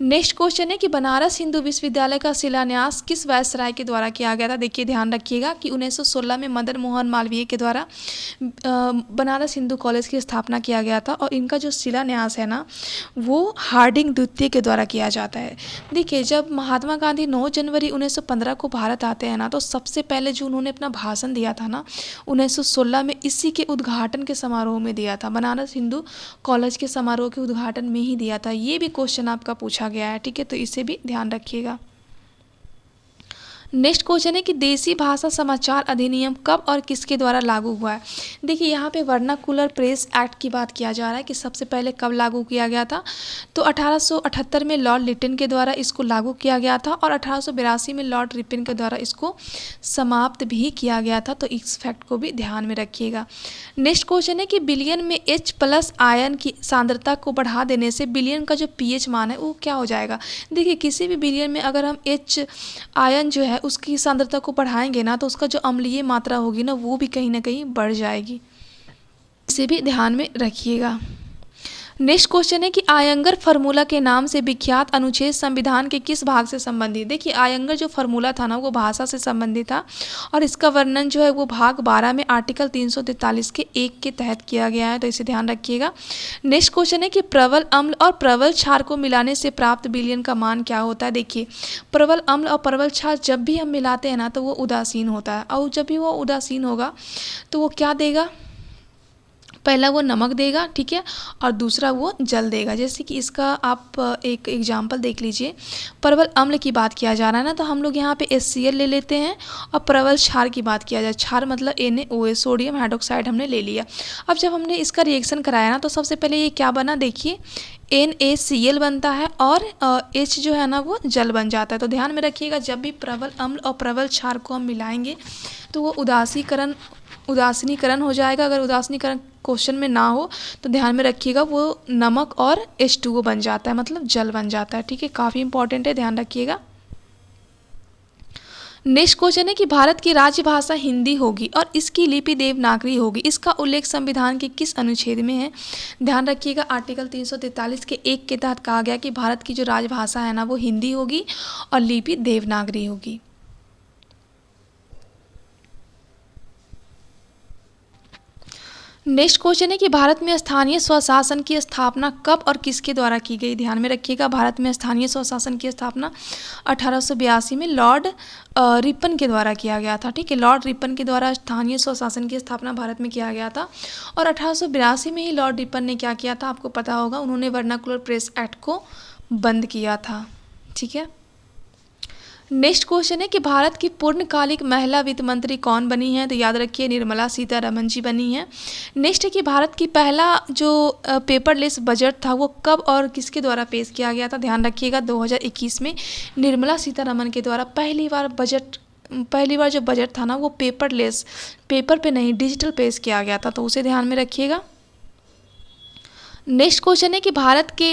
नेक्स्ट क्वेश्चन है कि बनारस हिंदू विश्वविद्यालय का शिलान्यास किस वायसराय के द्वारा किया गया था। देखिए, ध्यान रखिएगा कि 1916 में मदन मोहन मालवीय के द्वारा बनारस हिंदू कॉलेज की स्थापना किया गया था। और इनका जो शिलान्यास है ना वो हार्डिंग द्वितीय के द्वारा किया जाता है। देखिए, जब महात्मा गांधी 9 जनवरी 1915 को भारत आते हैं ना, तो सबसे पहले जो उन्होंने अपना भाषण दिया था ना 1916 में, इसी के उद्घाटन के समारोह में दिया था, बनारस हिंदू कॉलेज के समारोह के उद्घाटन में ही दिया था। ये भी क्वेश्चन आपका पूछा गया है, ठीक है, तो इसे भी ध्यान रखिएगा। नेक्स्ट क्वेश्चन है कि देसी भाषा समाचार अधिनियम कब और किसके द्वारा लागू हुआ है। देखिए, यहाँ पे वर्नाकुलर प्रेस एक्ट की बात किया जा रहा है कि सबसे पहले कब लागू किया गया था, तो 1878 में लॉर्ड लिटन के द्वारा इसको लागू किया गया था, और 1882 में लॉर्ड रिपन के द्वारा इसको समाप्त भी किया गया था। तो इस फैक्ट को भी ध्यान में रखिएगा। नेक्स्ट क्वेश्चन है कि बिलियन में H+ आयन की सांद्रता को बढ़ा देने से बिलियन का जो pH मान है वो क्या हो जाएगा। देखिए, किसी भी बिलियन में अगर हम H आयन जो है उसकी सांद्रता को बढ़ाएंगे ना, तो उसका जो अम्लीय मात्रा होगी ना वो भी कहीं ना कहीं बढ़ जाएगी, इसे भी ध्यान में रखिएगा। नेक्स्ट क्वेश्चन है कि आयंगर फार्मूला के नाम से विख्यात अनुच्छेद संविधान के किस भाग से संबंधित। देखिए, आयंगर जो फार्मूला था ना वो भाषा से संबंधित था, और इसका वर्णन जो है वो भाग 12 में आर्टिकल 343 के 1 के तहत किया गया है, तो इसे ध्यान रखिएगा। नेक्स्ट क्वेश्चन है कि प्रबल अम्ल और प्रबल क्षार को मिलाने से प्राप्त विलयन का मान क्या होता है। देखिए, प्रबल अम्ल और प्रबल क्षार जब भी हम मिलाते हैं ना तो वो उदासीन होता है, और जब भी वो उदासीन होगा तो वो क्या देगा, पहला वो नमक देगा, ठीक है, और दूसरा वो जल देगा। जैसे कि इसका आप एक एग्जाम्पल देख लीजिए। परवल अम्ल की बात किया जा रहा है ना, तो हम लोग यहाँ पे HCl ले लेते हैं, और परवल क्षार की बात किया जाए, क्षार मतलब NaOH, सोडियम हाइड्रोक्साइड हमने ले लिया। अब जब हमने इसका रिएक्शन कराया ना, तो सबसे पहले ये क्या बना, देखिए NaCl बनता है, और H जो है ना वो जल बन जाता है। तो ध्यान में रखिएगा, जब भी प्रबल अम्ल और प्रबल क्षार को हम मिलाएंगे तो वो उदासीनीकरण हो जाएगा। अगर उदासीनीकरण क्वेश्चन में ना हो तो ध्यान में रखिएगा, वो नमक और H2O बन जाता है, मतलब जल बन जाता है, ठीक है, काफ़ी इंपॉर्टेंट है, ध्यान रखिएगा। नेक्स्ट क्वेश्चन है कि भारत की राजभाषा हिंदी होगी और इसकी लिपि देवनागरी होगी, इसका उल्लेख संविधान के किस अनुच्छेद में है। ध्यान रखिएगा, आर्टिकल 343 के 1 के तहत कहा गया कि भारत की जो राजभाषा है ना वो हिंदी होगी और लिपि देवनागरी होगी। नेक्स्ट क्वेश्चन है कि भारत में स्थानीय स्वशासन की स्थापना कब और किसके द्वारा की गई। ध्यान में रखिएगा, भारत में स्थानीय स्वशासन की स्थापना 1882 में लॉर्ड रिपन के द्वारा किया गया था, ठीक है, लॉर्ड रिपन के द्वारा स्थानीय स्वशासन की स्थापना भारत में किया गया था। और 1882 में ही लॉर्ड रिपन ने क्या किया था, आपको पता होगा, उन्होंने वर्नाकुलर प्रेस एक्ट को बंद किया था, ठीक है। नेक्स्ट क्वेश्चन है कि भारत की पूर्णकालिक महिला वित्त मंत्री कौन बनी है। तो याद रखिए, निर्मला सीतारमण जी बनी है। नेक्स्ट है कि भारत की पहला जो पेपरलेस बजट था वो कब और किसके द्वारा पेश किया गया था। ध्यान रखिएगा, 2021 में निर्मला सीतारमण के द्वारा पहली बार जो बजट था ना वो पेपरलेस, पेपर पे नहीं, डिजिटल पेश किया गया था, तो उसे ध्यान में रखिएगा। नेक्स्ट क्वेश्चन है कि भारत के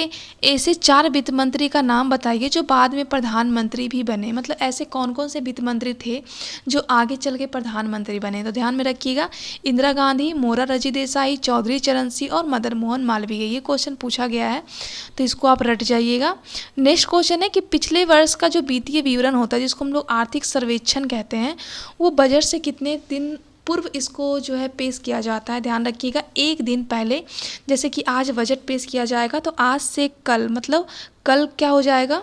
ऐसे 4 वित्त मंत्री का नाम बताइए जो बाद में प्रधानमंत्री भी बने। मतलब ऐसे कौन कौन से वित्त मंत्री थे जो आगे चल के प्रधानमंत्री बने। तो ध्यान में रखिएगा, इंदिरा गांधी, मोरारजी देसाई, चौधरी चरण सिंह और मदन मोहन मालवीय। ये क्वेश्चन पूछा गया है, तो इसको आप रट जाइएगा। नेक्स्ट क्वेश्चन है कि पिछले वर्ष का जो वित्तीय विवरण होता है, जिसको हम लोग आर्थिक सर्वेक्षण कहते हैं, वो बजट से कितने दिन पूर्व इसको जो है पेश किया जाता है। ध्यान रखिएगा, 1 दिन पहले। जैसे कि आज बजट पेश किया जाएगा तो आज से कल, मतलब कल क्या हो जाएगा,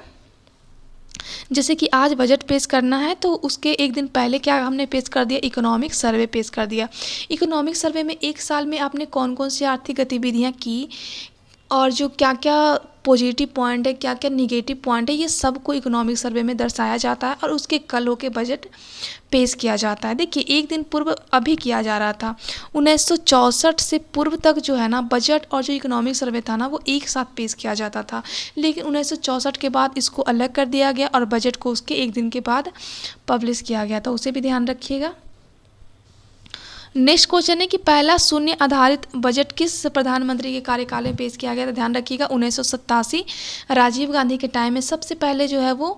जैसे कि आज बजट पेश करना है तो उसके 1 दिन पहले क्या हमने पेश कर दिया, इकोनॉमिक सर्वे पेश कर दिया। इकोनॉमिक सर्वे में 1 साल में आपने कौन कौन सी आर्थिक गतिविधियाँ की और जो क्या क्या पॉजिटिव पॉइंट है, क्या क्या निगेटिव पॉइंट है, ये सब को इकोनॉमिक सर्वे में दर्शाया जाता है और उसके कल होके बजट पेश किया जाता है। देखिए, 1 दिन पूर्व अभी किया जा रहा था, 1964 से पूर्व तक जो है ना बजट और जो इकोनॉमिक सर्वे था ना वो एक साथ पेश किया जाता था, लेकिन 1964 के बाद इसको अलग कर दिया गया और बजट को उसके 1 दिन के बाद पब्लिश किया गया, तो उसे भी ध्यान रखिएगा। नेक्स्ट क्वेश्चन है कि पहला शून्य आधारित बजट किस प्रधानमंत्री के कार्यकाल में पेश किया गया था। ध्यान रखिएगा, 1987 राजीव गांधी के टाइम में सबसे पहले जो है वो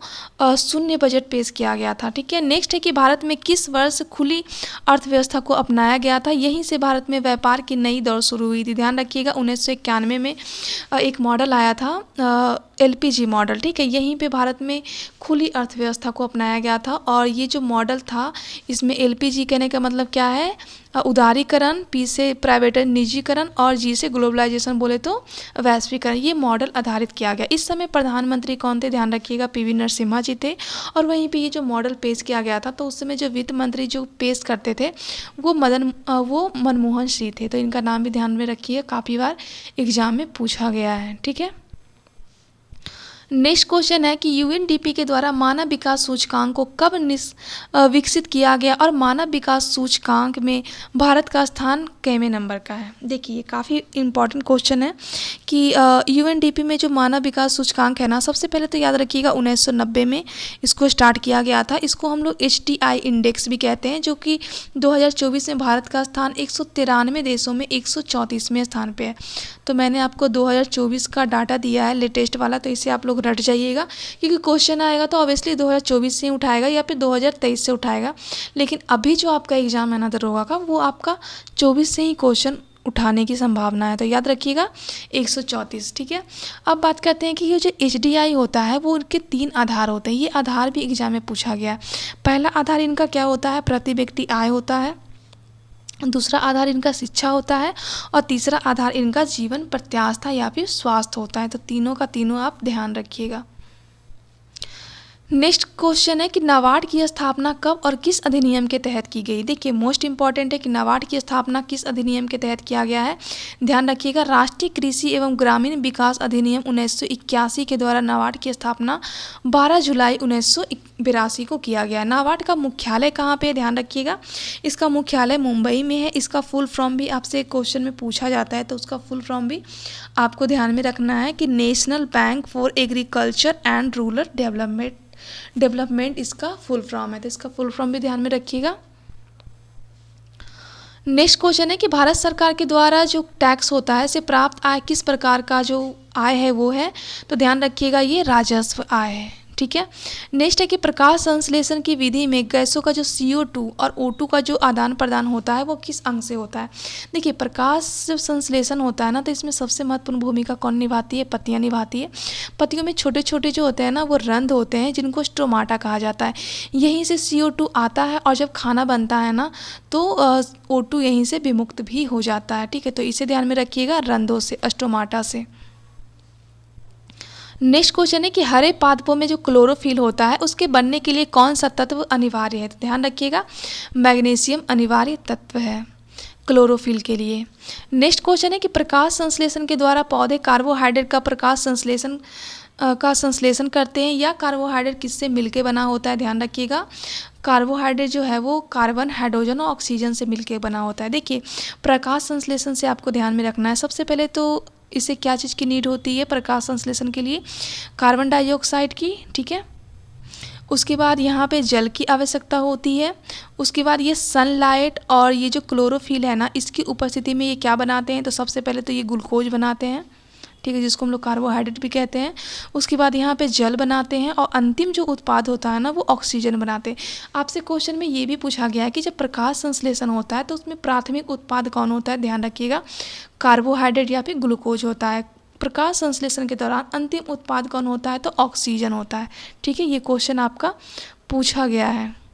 शून्य बजट पेश किया गया था, ठीक है। नेक्स्ट है कि भारत में किस वर्ष खुली अर्थव्यवस्था को अपनाया गया था। यहीं से भारत में व्यापार की नई दौर शुरू हुई थी। ध्यान रखिएगा, 1991 में एक मॉडल आया था, LPG मॉडल, ठीक है। यहीं पे भारत में खुली अर्थव्यवस्था को अपनाया गया था और ये जो मॉडल था इसमें LPG कहने का मतलब क्या है, उदारीकरण, P से प्राइवेट निजीकरण और G से ग्लोबलाइजेशन, बोले तो वैश्वीकरण, ये मॉडल आधारित किया गया। इस समय प्रधानमंत्री कौन थे, ध्यान रखिएगा, PV नरसिम्हा जी थे। और वहीं पे ये जो मॉडल पेश किया गया था तो उस समय जो वित्त मंत्री जो पेश करते थे वो मनमोहन सिंह थे। तो इनका नाम भी ध्यान में रखिए, काफ़ी बार एग्जाम में पूछा गया है, ठीक है। नेक्स्ट क्वेश्चन है कि UNDP के द्वारा मानव विकास सूचकांक को कब विकसित किया गया और मानव विकास सूचकांक में भारत का स्थान कितवें नंबर का है। देखिए, ये काफ़ी इंपॉर्टेंट क्वेश्चन है कि UNDP में जो मानव विकास सूचकांक है ना, सबसे पहले तो याद रखिएगा 1990 में इसको स्टार्ट किया गया था। इसको हम लोग HDI इंडेक्स भी कहते हैं, जो कि 2024 में भारत का स्थान 193 देशों में 134वें स्थान पे है। तो मैंने आपको 2024 का डाटा दिया है, लेटेस्ट वाला, तो इसे आप लोग रट जाइएगा, क्योंकि क्वेश्चन आएगा तो ऑब्वियसली 2024 से उठाएगा या फिर 2023 से उठाएगा, लेकिन अभी जो आपका एग्जाम है ना दरोगा का, वो आपका 24 से ही क्वेश्चन उठाने की संभावना है। तो याद रखिएगा 134, ठीक है। अब बात करते हैं कि ये जो HDI होता है वो उनके 3 आधार होते हैं। ये आधार भी एग्जाम में पूछा गया है। पहला आधार इनका क्या होता है, प्रति व्यक्ति आय होता है। दूसरा आधार इनका शिक्षा होता है और तीसरा आधार इनका जीवन प्रत्याशा या फिर स्वास्थ्य होता है। तो तीनों का तीनों आप ध्यान रखिएगा। नेक्स्ट क्वेश्चन है कि नाबार्ड की स्थापना कब और किस अधिनियम के तहत की गई। देखिए मोस्ट इंपॉर्टेंट है कि नाबार्ड की स्थापना किस अधिनियम के तहत किया गया है। ध्यान रखिएगा, राष्ट्रीय कृषि एवं ग्रामीण विकास अधिनियम 1981 के द्वारा नाबार्ड की स्थापना 12 जुलाई 1982 को किया गया। नाबार्ड का मुख्यालय कहाँ पे है, ध्यान रखिएगा, इसका मुख्यालय मुंबई में है। इसका फुल फॉर्म भी आपसे क्वेश्चन में पूछा जाता है, तो उसका फुल फॉर्म भी आपको ध्यान में रखना है कि national bank for agriculture and rural development इसका फुल फॉर्म है, तो इसका फुल फॉर्म भी ध्यान में रखिएगा। नेक्स्ट क्वेश्चन है कि भारत सरकार के द्वारा जो टैक्स होता है से प्राप्त आय किस प्रकार का जो आय है वो है, तो ध्यान रखिएगा ये राजस्व आय है। ठीक है। नेक्स्ट है कि प्रकाश संश्लेषण की विधि में गैसों का जो CO2 और O2 का जो आदान प्रदान होता है वो किस अंग से होता है। देखिए प्रकाश जब संश्लेषण होता है ना, तो इसमें सबसे महत्वपूर्ण भूमिका कौन निभाती है, पत्तियां निभाती है। पत्तियों में छोटे छोटे जो होते हैं ना वो रंध्र होते हैं जिनको स्ट्रोमाटा कहा जाता है। यहीं से CO2 आता है और जब खाना बनता है ना तो O2 यहीं से विमुक्त भी हो जाता है। ठीक है, तो इसे ध्यान में रखिएगा, रंध्रों से, स्ट्रोमाटा से। नेक्स्ट क्वेश्चन है कि हरे पादपों में जो क्लोरोफिल होता है उसके बनने के लिए कौन सा तत्व अनिवार्य है, तो ध्यान रखिएगा मैग्नीशियम अनिवार्य तत्व है क्लोरोफिल के लिए। नेक्स्ट क्वेश्चन है कि प्रकाश संश्लेषण के द्वारा पौधे कार्बोहाइड्रेट का संश्लेषण करते हैं या कार्बोहाइड्रेट किससे मिलके बना होता है, ध्यान रखिएगा कार्बोहाइड्रेट जो है वो कार्बन, हाइड्रोजन और ऑक्सीजन से मिलके बना होता है। देखिए प्रकाश संश्लेषण से आपको ध्यान में रखना है, सबसे पहले तो इसे क्या चीज़ की नीड होती है प्रकाश संश्लेषण के लिए, कार्बन डाइऑक्साइड की। ठीक है, उसके बाद यहाँ पे जल की आवश्यकता होती है। उसके बाद ये सनलाइट और ये जो क्लोरोफिल है ना इसकी उपस्थिति में ये क्या बनाते हैं, तो सबसे पहले तो ये ग्लूकोज बनाते हैं। ठीक है, जिसको हम लोग कार्बोहाइड्रेट भी कहते हैं। उसके बाद यहाँ पे जल बनाते हैं और अंतिम जो उत्पाद होता है ना वो ऑक्सीजन बनाते हैं। आपसे क्वेश्चन में ये भी पूछा गया है कि जब प्रकाश संश्लेषण होता है तो उसमें प्राथमिक उत्पाद कौन होता है, ध्यान रखिएगा कार्बोहाइड्रेट या फिर ग्लूकोज होता है। प्रकाश संश्लेषण के दौरान अंतिम उत्पाद कौन होता है, तो ऑक्सीजन होता है। ठीक है, ये क्वेश्चन आपका पूछा गया है।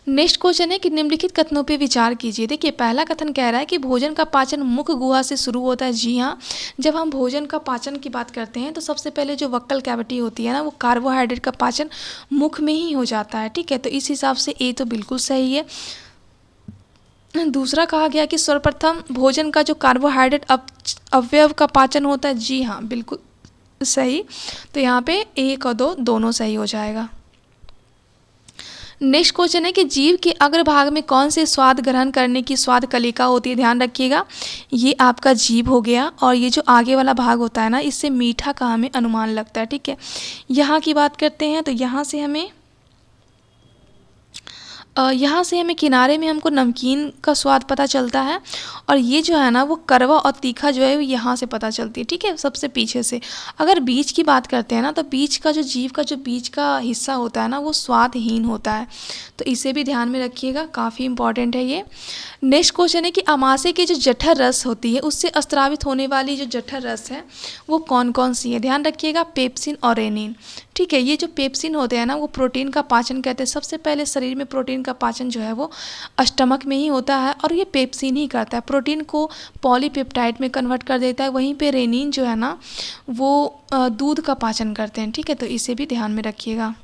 नेक्स्ट क्वेश्चन है कि निम्नलिखित कथनों पे विचार कीजिए। देखिए पहला कथन कह रहा है कि भोजन का पाचन मुख गुहा से शुरू होता है। जी हाँ, जब हम भोजन का पाचन की बात करते हैं तो सबसे पहले जो वक्कल कैविटी होती है ना वो कार्बोहाइड्रेट का पाचन मुख में ही हो जाता है। ठीक है, तो इस हिसाब से ए तो बिल्कुल सही है। दूसरा कहा गया कि सर्वप्रथम भोजन का जो कार्बोहाइड्रेट अवयव का पाचन होता है। जी हाँ, बिल्कुल सही। तो यहाँ पे 1 और 2 दोनों सही हो जाएगा। नेक्स्ट क्वेश्चन है कि जीव के अग्रभाग में कौन से स्वाद ग्रहण करने की स्वाद कलिका होती है, ध्यान रखिएगा ये आपका जीभ हो गया और ये जो आगे वाला भाग होता है ना इससे मीठा का हमें अनुमान लगता है। ठीक है, यहाँ की बात करते हैं तो यहाँ से हमें किनारे में हमको नमकीन का स्वाद पता चलता है और ये जो है ना वो कड़वा और तीखा जो है वो यहाँ से पता चलती है। ठीक है, सबसे पीछे से। अगर बीज की बात करते हैं ना तो बीज का जो जीव का जो बीज का हिस्सा होता है ना वो स्वादहीन होता है, तो इसे भी ध्यान में रखिएगा, काफ़ी इंपॉर्टेंट है ये। नेक्स्ट क्वेश्चन है कि अमाशय की जो जठर रस होती है उससे स्त्रावित होने वाली जो जठर रस है वो कौन कौन सी है, ध्यान रखिएगा पेप्सिन और रेनिन। ठीक है, ये जो पेप्सिन होते हैं ना वो प्रोटीन का पाचन करते हैं। सबसे पहले शरीर में प्रोटीन का पाचन जो है वो स्टमक में ही होता है और ये पेप्सिन ही करता है, प्रोटीन को पॉलीपेप्टाइड में कन्वर्ट कर देता है। वहीं पे रेनिन जो है ना वो दूध का पाचन करते हैं। ठीक है, तो इसे भी ध्यान में रखिएगा।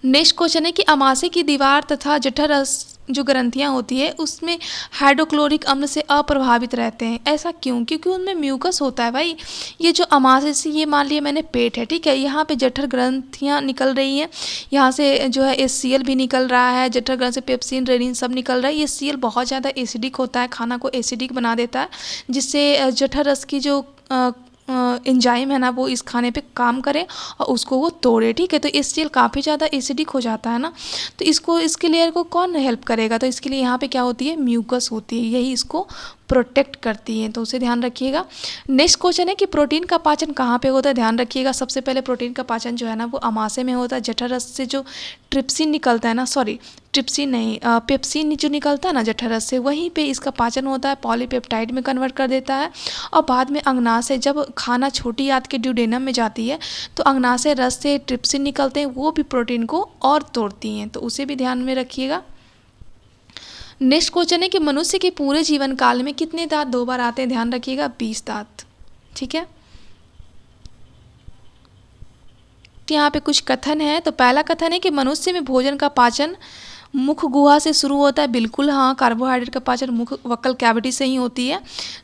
नेक्स्ट क्वेश्चन है कि अमाशय की दीवार तथा जठर रस जो ग्रंथियां होती है उसमें हाइड्रोक्लोरिक अम्ल से अप्रभावित रहते हैं। ऐसा क्यों, क्योंकि उनमें म्यूकस होता है भाई। ये जो अमाशय से, ये मान लिया मैंने पेट है, ठीक है, यहाँ पे जठर ग्रंथियाँ निकल रही हैं, यहाँ से जो है HCl भी निकल रहा है, जठर ग्रंथ से पेप्सिन रेनिन सब निकल रहा है। ये HCl बहुत ज़्यादा एसिडिक होता है, खाना को एसिडिक बना देता है, जिससे जठर रस की जो एंजाइम है ना वो इस खाने पे काम करे और उसको वो तोड़े। ठीक है, तो HCl काफ़ी ज़्यादा एसिडिक हो जाता है ना, तो इसके लेयर को कौन हेल्प करेगा, तो इसके लिए यहाँ पे क्या होती है म्यूकस होती है, यही इसको प्रोटेक्ट करती है, तो उसे ध्यान रखिएगा। नेक्स्ट क्वेश्चन है कि प्रोटीन का पाचन कहाँ पे होता है, ध्यान रखिएगा सबसे पहले प्रोटीन का पाचन जो है ना वो अमाशय में होता है। जठर रस से जो ट्रिप्सिन निकलता है ना, सॉरी ट्रिप्सिन नहीं, पेप्सिन जो निकलता है ना जठर रस से, वहीं पे इसका पाचन होता है, पॉलीपेप्टाइड में कन्वर्ट कर देता है और बाद में अंगनाशय, जब खाना छोटी आंत के ड्यूडेनम में जाती है तो अंगनाशय रस से ट्रिप्सिन निकलते हैं, वो भी प्रोटीन को और तोड़ती हैं, तो उसे भी ध्यान में रखिएगा। नेक्स्ट क्वेश्चन है कि मनुष्य के पूरे जीवन काल में कितने दांत 2 बार आते हैं, ध्यान रखिएगा 20 दांत। ठीक है, यहाँ पे कुछ कथन है। तो पहला कथन है कि मनुष्य में भोजन का पाचन मुख गुहा से शुरू होता है। बिल्कुल हाँ, कार्बोहाइड्रेट का पाचन मुख वक्कल कैविटी से ही होती है।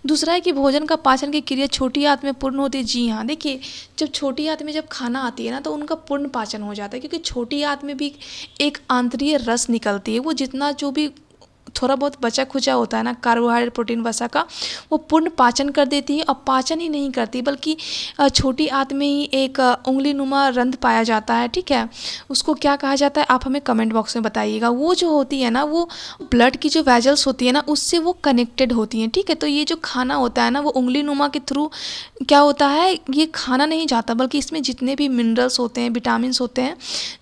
दूसरा है कि भोजन का पाचन की क्रिया छोटी आंत में पूर्ण होती है। जी हाँ, देखिए जब छोटी आंत में जब खाना आती है ना तो उनका पूर्ण पाचन हो जाता है, क्योंकि छोटी आंत में भी एक आंतरीय रस निकलती है। वो जितना जो भी थोड़ा बहुत बचा खुचा होता है ना कार्बोहाइड्रेट प्रोटीन वसा का, वो पूर्ण पाचन कर देती है। और पाचन ही नहीं करती बल्कि छोटी आंत में ही एक उंगली नुमा रंध्र पाया जाता है। ठीक है, उसको क्या कहा जाता है आप हमें कमेंट बॉक्स में बताइएगा। वो जो होती है ना, वो ब्लड की जो वेजल्स होती है ना, उससे वो कनेक्टेड होती हैं। ठीक है, तो ये जो खाना होता है ना, वो उंगली नुमा के थ्रू क्या होता है, ये खाना नहीं जाता बल्कि इसमें जितने भी मिनरल्स होते हैं, विटामिन होते हैं,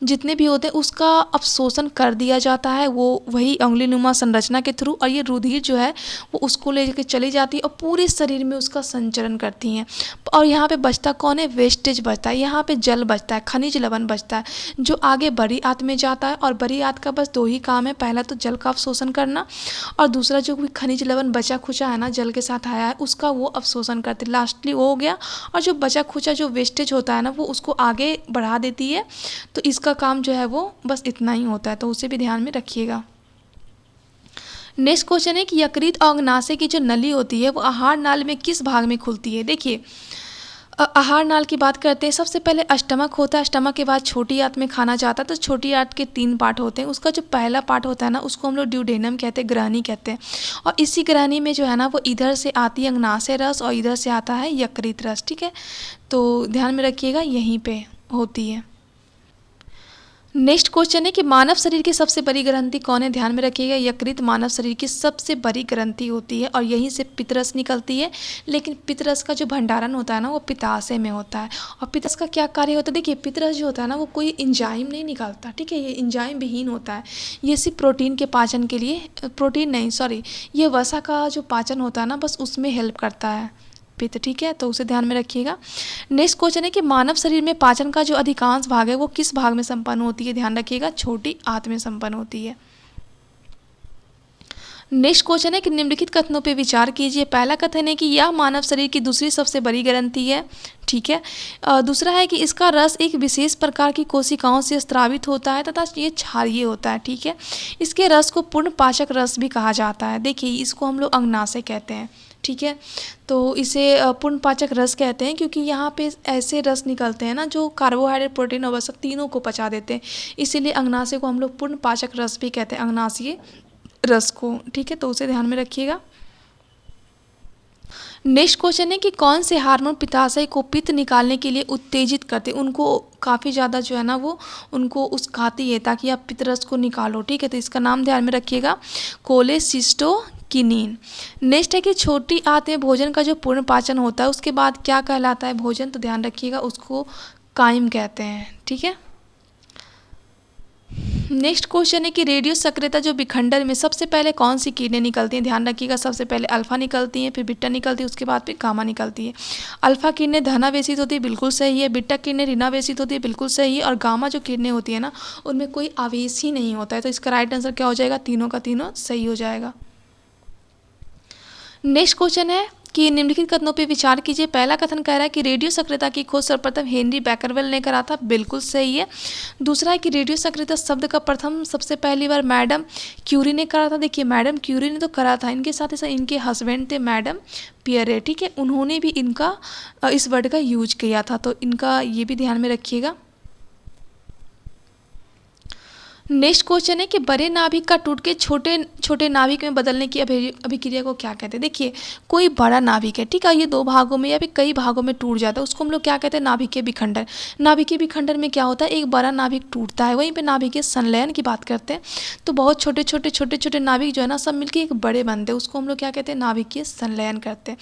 जितने भी होते हैं, उसका अवशोषण कर दिया जाता है वो वही उंगली नुमा संरचना के थ्रू। और ये रुधिर जो है वो उसको लेकर चली जाती है और पूरे शरीर में उसका संचरण करती हैं। और यहाँ पे बचता कौन है, वेस्टेज बचता है। यहाँ पे जल बचता है, खनिज लवण बचता है, जो आगे बड़ी आंत में जाता है। और बड़ी आंत का बस दो ही काम है, पहला तो जल का अवशोषण करना, और दूसरा जो भी खनिज लवण बचा खुचा है ना जल के साथ आया है उसका वो अवशोषण करते। लास्टली वो हो गया, और जो बचा खुचा जो वेस्टेज होता है ना वो उसको आगे बढ़ा देती है। तो इसका काम जो है वो बस इतना ही होता है, तो उसे भी ध्यान में रखिएगा। नेक्स्ट क्वेश्चन है कि यकृत और अग्नाशय की जो नली होती है वो आहार नाल में किस भाग में खुलती है। देखिए आहार नाल की बात करते हैं। सबसे पहले स्टमक होता है, स्टमक के बाद छोटी आंत में खाना जाता है। तो छोटी आंत के 3 पार्ट होते हैं। उसका जो पहला पार्ट होता है ना उसको हम लोग ड्यूडेनम कहते हैं, ग्रहणी कहते हैं। और इसी ग्रहणी में जो है ना वो इधर से आती है अग्नाशय रस और इधर से आता है यकृत रस। ठीक है, तो ध्यान में रखिएगा यहीं पे होती है। नेक्स्ट क्वेश्चन है कि मानव शरीर की सबसे बड़ी ग्रंथि कौन है। ध्यान में रखिएगा यकृत मानव शरीर की सबसे बड़ी ग्रंथि होती है और यहीं से पित्तरस निकलती है। लेकिन पित्तरस का जो भंडारण होता है ना वो पित्ताशय में होता है। और पित्तरस का क्या कार्य होता है, देखिए पित्तरस जो होता है ना वो कोई एंजाइम नहीं निकालता। ठीक है, ये एंजाइम विहीन होता है। ये सिर्फ प्रोटीन के पाचन के लिए, प्रोटीन नहीं सॉरी, ये वसा का जो पाचन होता है ना बस उसमें हेल्प करता है पित्त। ठीक है, तो उसे ध्यान में रखिएगा। नेक्स्ट क्वेश्चन है कि मानव शरीर में पाचन का जो अधिकांश भाग है वो किस भाग में संपन्न होती है। ध्यान रखिएगा छोटी आंत में संपन्न होती है। नेक्स्ट क्वेश्चन है कि निम्नलिखित कथनों पे विचार कीजिए। पहला कथन है कि यह मानव शरीर की दूसरी सबसे बड़ी ग्रंथि है। ठीक है, दूसरा है कि इसका रस एक विशेष प्रकार की कोशिकाओं से स्रावित होता है तथा ये क्षारीय होता है। ठीक है, इसके रस को पूर्ण पाचक रस भी कहा जाता है। देखिए इसको हम लोग अग्नाशय कहते हैं। ठीक है, तो इसे पूर्ण पाचक रस कहते हैं क्योंकि यहाँ पे ऐसे रस निकलते हैं ना जो कार्बोहाइड्रेट प्रोटीन और वसा तीनों को पचा देते हैं। इसीलिए अग्नाशय को हम लोग पूर्ण पाचक रस भी कहते हैं, अग्नाशयी रस को। ठीक है, तो उसे ध्यान में रखिएगा। नेक्स्ट क्वेश्चन है कि कौन से हार्मोन पित्ताशय को पित्त निकालने के लिए उत्तेजित करते हैं, उनको काफ़ी ज़्यादा जो है ना वो उनको उकसाती है ताकि आप पित्त रस को निकालो। ठीक है, तो इसका नाम ध्यान में रखिएगा, कोलेसिस्टोकिनिन। नेक्स्ट है कि छोटी आंत में भोजन का जो पूर्ण पाचन होता है उसके बाद क्या कहलाता है भोजन, तो ध्यान रखिएगा उसको काइम कहते हैं। ठीक है, नेक्स्ट क्वेश्चन है कि रेडियो सक्रियता जो विखंडन में सबसे पहले कौन सी किरणें निकलती हैं। ध्यान रखिएगा सबसे पहले अल्फा निकलती हैं, फिर बीटा निकलती है, उसके बाद फिर गामा निकलती है। अल्फा किरणें धनावेशित होती है, बिल्कुल सही है। बीटा किरणें ऋणावेशित होती है, बिल्कुल सही है। और गामा जो किरणें होती है ना उनमें कोई आवेश ही नहीं होता है। तो इसका राइट आंसर क्या हो जाएगा, तीनों का तीनों सही हो जाएगा। नेक्स्ट क्वेश्चन है कि निम्नलिखित कथनों पे विचार कीजिए। पहला कथन कह रहा है कि रेडियो सक्रियता की खोज सर्वप्रथम हेनरी बैकरवेल ने करा था, बिल्कुल सही है। दूसरा है कि रेडियो सक्रियता शब्द का प्रथम सबसे पहली बार मैडम क्यूरी ने करा था। देखिए मैडम क्यूरी ने तो करा था, इनके साथ ही साथ इनके हस्बैंड थे मैडम पियरे। ठीक है, उन्होंने भी इनका इस वर्ड का यूज किया था, तो इनका ये भी ध्यान में रखिएगा। नेक्स्ट क्वेश्चन है कि बड़े नाभिक का टूट के छोटे छोटे नाभिक में बदलने की अभिक्रिया को क्या कहते हैं। देखिए कोई बड़ा नाभिक है, ठीक है, ये 2 भागों में या फिर कई भागों में टूट जाता है, उसको हम लोग क्या कहते हैं, नाभिकीय विखंडन। नाभिकीय विखंडन में क्या होता है, एक बड़ा नाभिक टूटता है, वहीं पे नाभिकीय संलयन की बात करते हैं तो बहुत छोटे छोटे नाभिक जो है ना सब मिलकर एक बड़े बनते हैं, उसको हम लोग क्या कहते हैं, नाभिकीय संलयन करते हैं।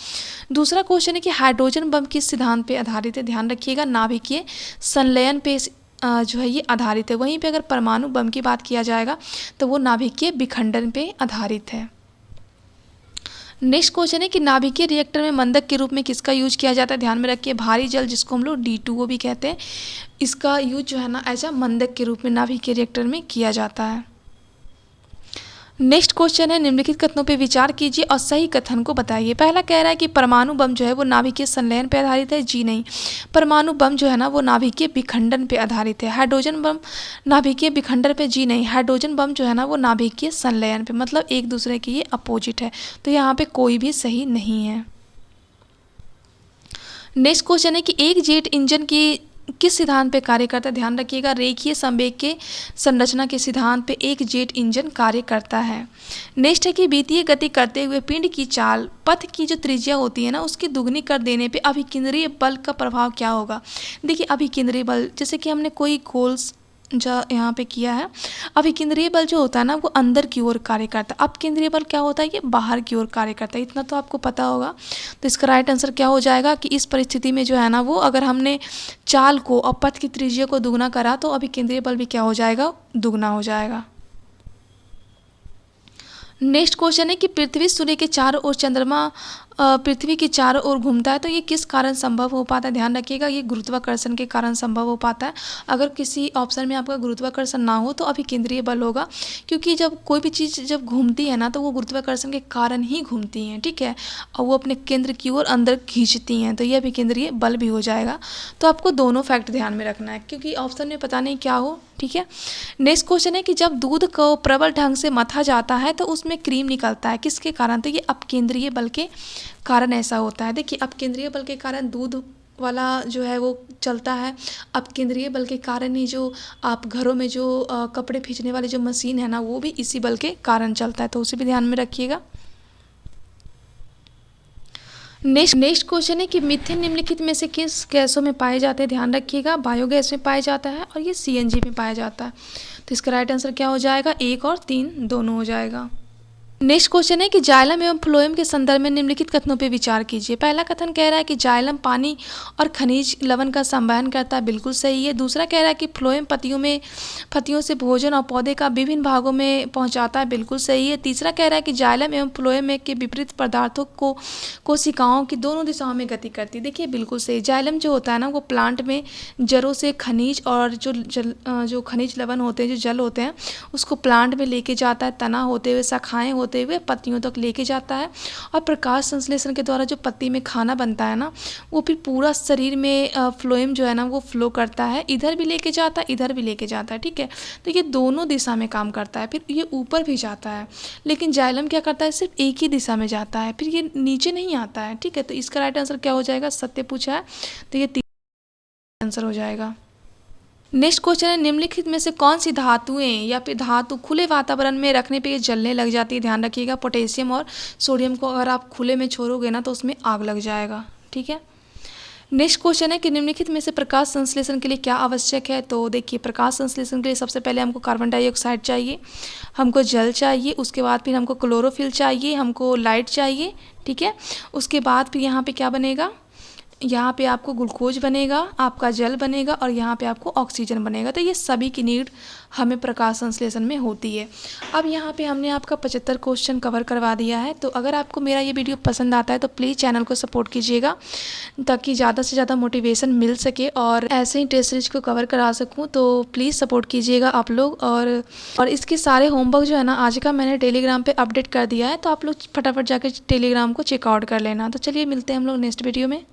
दूसरा क्वेश्चन है कि हाइड्रोजन बम किस सिद्धांत पर आधारित है। ध्यान रखिएगा नाभिकीय संलयन पे जो है ये आधारित है। वहीं पे अगर परमाणु बम की बात किया जाएगा तो वो नाभिकीय विखंडन पे आधारित है। नेक्स्ट क्वेश्चन है कि नाभिकीय रिएक्टर में मंदक के रूप में किसका यूज किया जाता है। ध्यान में रखिए भारी जल जिसको हम लोग D2O भी कहते हैं, इसका यूज जो है ना एज अ मंदक के रूप में नाभिकीय रिएक्टर में किया जाता है। नेक्स्ट क्वेश्चन है, निम्नलिखित कथनों पे विचार कीजिए और सही कथन को बताइए। पहला कह रहा है कि परमाणु बम जो है वो नाभिकीय संलयन पे आधारित है। जी नहीं, परमाणु बम जो है ना वो नाभिकीय विखंडन पे आधारित है। हाइड्रोजन बम नाभिकीय विखंडन पे, जी नहीं, हाइड्रोजन बम जो है ना वो नाभिकीय संलयन पे, मतलब एक दूसरे के ये अपोजिट है, तो यहाँ पे कोई भी सही नहीं है। नेक्स्ट क्वेश्चन है कि एक जेट इंजन की किस सिद्धांत पे कार्य करता है। ध्यान रखिएगा, रेखीय संवेग के संरचना के सिद्धांत पे एक जेट इंजन कार्य करता है। नेक्स्ट है कि वितीय गति करते हुए पिंड की चाल पथ की जो त्रिज्या होती है ना उसकी दुगनी कर देने पे अभिकेंद्रीय बल का प्रभाव क्या होगा। देखिए, अभिकेंद्रीय बल जैसे कि हमने कोई गोल्स जो यहाँ पे किया है, अभिकेंद्रीय बल जो होता है ना वो अंदर की ओर कार्य करता है, अपकेंद्रीय बल क्या होता है, ये बाहर की ओर कार्य करता है। इतना तो आपको पता होगा। तो इसका राइट आंसर क्या हो जाएगा कि इस परिस्थिति में जो है ना वो अगर हमने चाल को और पथ की त्रिज्या को दुगना करा तो अभिकेंद्रीय बल भी क्या हो जाएगा, दुगना हो जाएगा। नेक्स्ट क्वेश्चन है कि पृथ्वी सूर्य के चारों ओर चंद्रमा पृथ्वी के चारों ओर घूमता है, तो ये किस कारण संभव हो पाता है। ध्यान रखिएगा, ये गुरुत्वाकर्षण के कारण संभव हो पाता है। अगर किसी ऑप्शन में आपका गुरुत्वाकर्षण ना हो तो अभिकेंद्रीय बल होगा, क्योंकि जब कोई भी चीज़ जब घूमती है ना तो वो गुरुत्वाकर्षण के कारण ही घूमती हैं, ठीक है, और वो अपने केंद्र की ओर अंदर खींचती हैं, तो ये अभिकेंद्रीय बल भी हो जाएगा। तो आपको दोनों फैक्ट ध्यान में रखना है, क्योंकि ऑप्शन में पता नहीं क्या हो, ठीक है। नेक्स्ट क्वेश्चन है कि जब दूध को प्रबल ढंग से मथा जाता है तो उसमें क्रीम निकलता है, किसके कारण, तो ये अपकेंद्रीय बल के कारण ऐसा होता है। देखिए, अपकेंद्रीय बल के कारण दूध वाला जो है वो चलता है। अपकेंद्रीय बल के कारण ही जो आप घरों में जो कपड़े खींचने वाली जो मशीन है ना वो भी इसी बल के कारण चलता है, तो उसे भी ध्यान में रखिएगा। नेक्स्ट क्वेश्चन है कि मीथेन निम्नलिखित में से किस गैसों में पाए जाते हैं। ध्यान रखिएगा, बायोगैस में पाया जाता है और ये सीएनजी में पाया जाता है। तो इसका राइट आंसर क्या हो जाएगा, 1 और 3 दोनों हो जाएगा। नेक्स्ट क्वेश्चन है कि जाइलम एवं फ्लोएम के संदर्भ में निम्नलिखित कथनों पर विचार कीजिए। पहला कथन कह रहा है कि जाइलम पानी और खनिज लवण का संवहन करता है, बिल्कुल सही है। दूसरा कह रहा है कि फ्लोएम पत्तियों से भोजन और पौधे का विभिन्न भागों में पहुंचाता है, बिल्कुल सही है। तीसरा कह रहा है कि जाइलम एवं फ्लोएम के विपरीत पदार्थों को कोशिकाओं की दोनों दिशाओं में गति करती है। देखिए, बिल्कुल सही। जाइलम जो होता है ना वो प्लांट में जड़ों से खनिज और जो खनिज लवण होते हैं, जो जल होते हैं, उसको प्लांट में लेके जाता है, तना होते हुए, शाखाएं होते हुए पत्तियों तक लेके जाता है, और प्रकाश संश्लेषण के द्वारा जो पत्ती में खाना बनता है ना वो फिर पूरा शरीर में फ्लोएम जो है ना वो फ्लो करता है, इधर भी लेके जाता है, इधर भी लेके जाता है, ठीक है। तो ये दोनों दिशा में काम करता है, फिर ये ऊपर भी जाता है, लेकिन जाइलम क्या करता है, सिर्फ एक ही दिशा में जाता है, फिर ये नीचे नहीं आता है, ठीक है। तो इसका राइट आंसर क्या हो जाएगा, सत्य पूछा है, तो ये आंसर हो जाएगा। नेक्स्ट क्वेश्चन है, निम्नलिखित में से कौन सी धातुएं या फिर धातु खुले वातावरण में रखने पे जलने लग जाती है। ध्यान रखिएगा, पोटेशियम और सोडियम को अगर आप खुले में छोड़ोगे ना तो उसमें आग लग जाएगा, ठीक है। नेक्स्ट क्वेश्चन है कि निम्नलिखित में से प्रकाश संश्लेषण के लिए क्या आवश्यक है। तो देखिए, प्रकाश संश्लेषण के लिए सबसे पहले हमको कार्बन डाइऑक्साइड चाहिए, हमको जल चाहिए, उसके बाद फिर हमको क्लोरोफिल चाहिए, हमको लाइट चाहिए, ठीक है। उसके बाद फिर यहाँ पे क्या बनेगा, यहाँ पे आपको ग्लूकोज बनेगा, आपका जल बनेगा, और यहाँ पे आपको ऑक्सीजन बनेगा। तो ये सभी की नीड हमें प्रकाश संश्लेषण में होती है। अब यहाँ पे हमने आपका 75 क्वेश्चन कवर करवा दिया है। तो अगर आपको मेरा ये वीडियो पसंद आता है तो प्लीज़ चैनल को सपोर्ट कीजिएगा, ताकि ज़्यादा से ज़्यादा मोटिवेशन मिल सके और ऐसे ही टेस्ट सीरीज को कवर करा सकूँ। तो प्लीज़ सपोर्ट कीजिएगा आप लोग। और इसके सारे होमवर्क जो है ना आज का मैंने टेलीग्राम पर अपडेट कर दिया है, तो आप लोग फटाफट जाकर टेलीग्राम को चेकआउट कर लेना। तो चलिए, मिलते हैं हम लोग नेक्स्ट वीडियो में।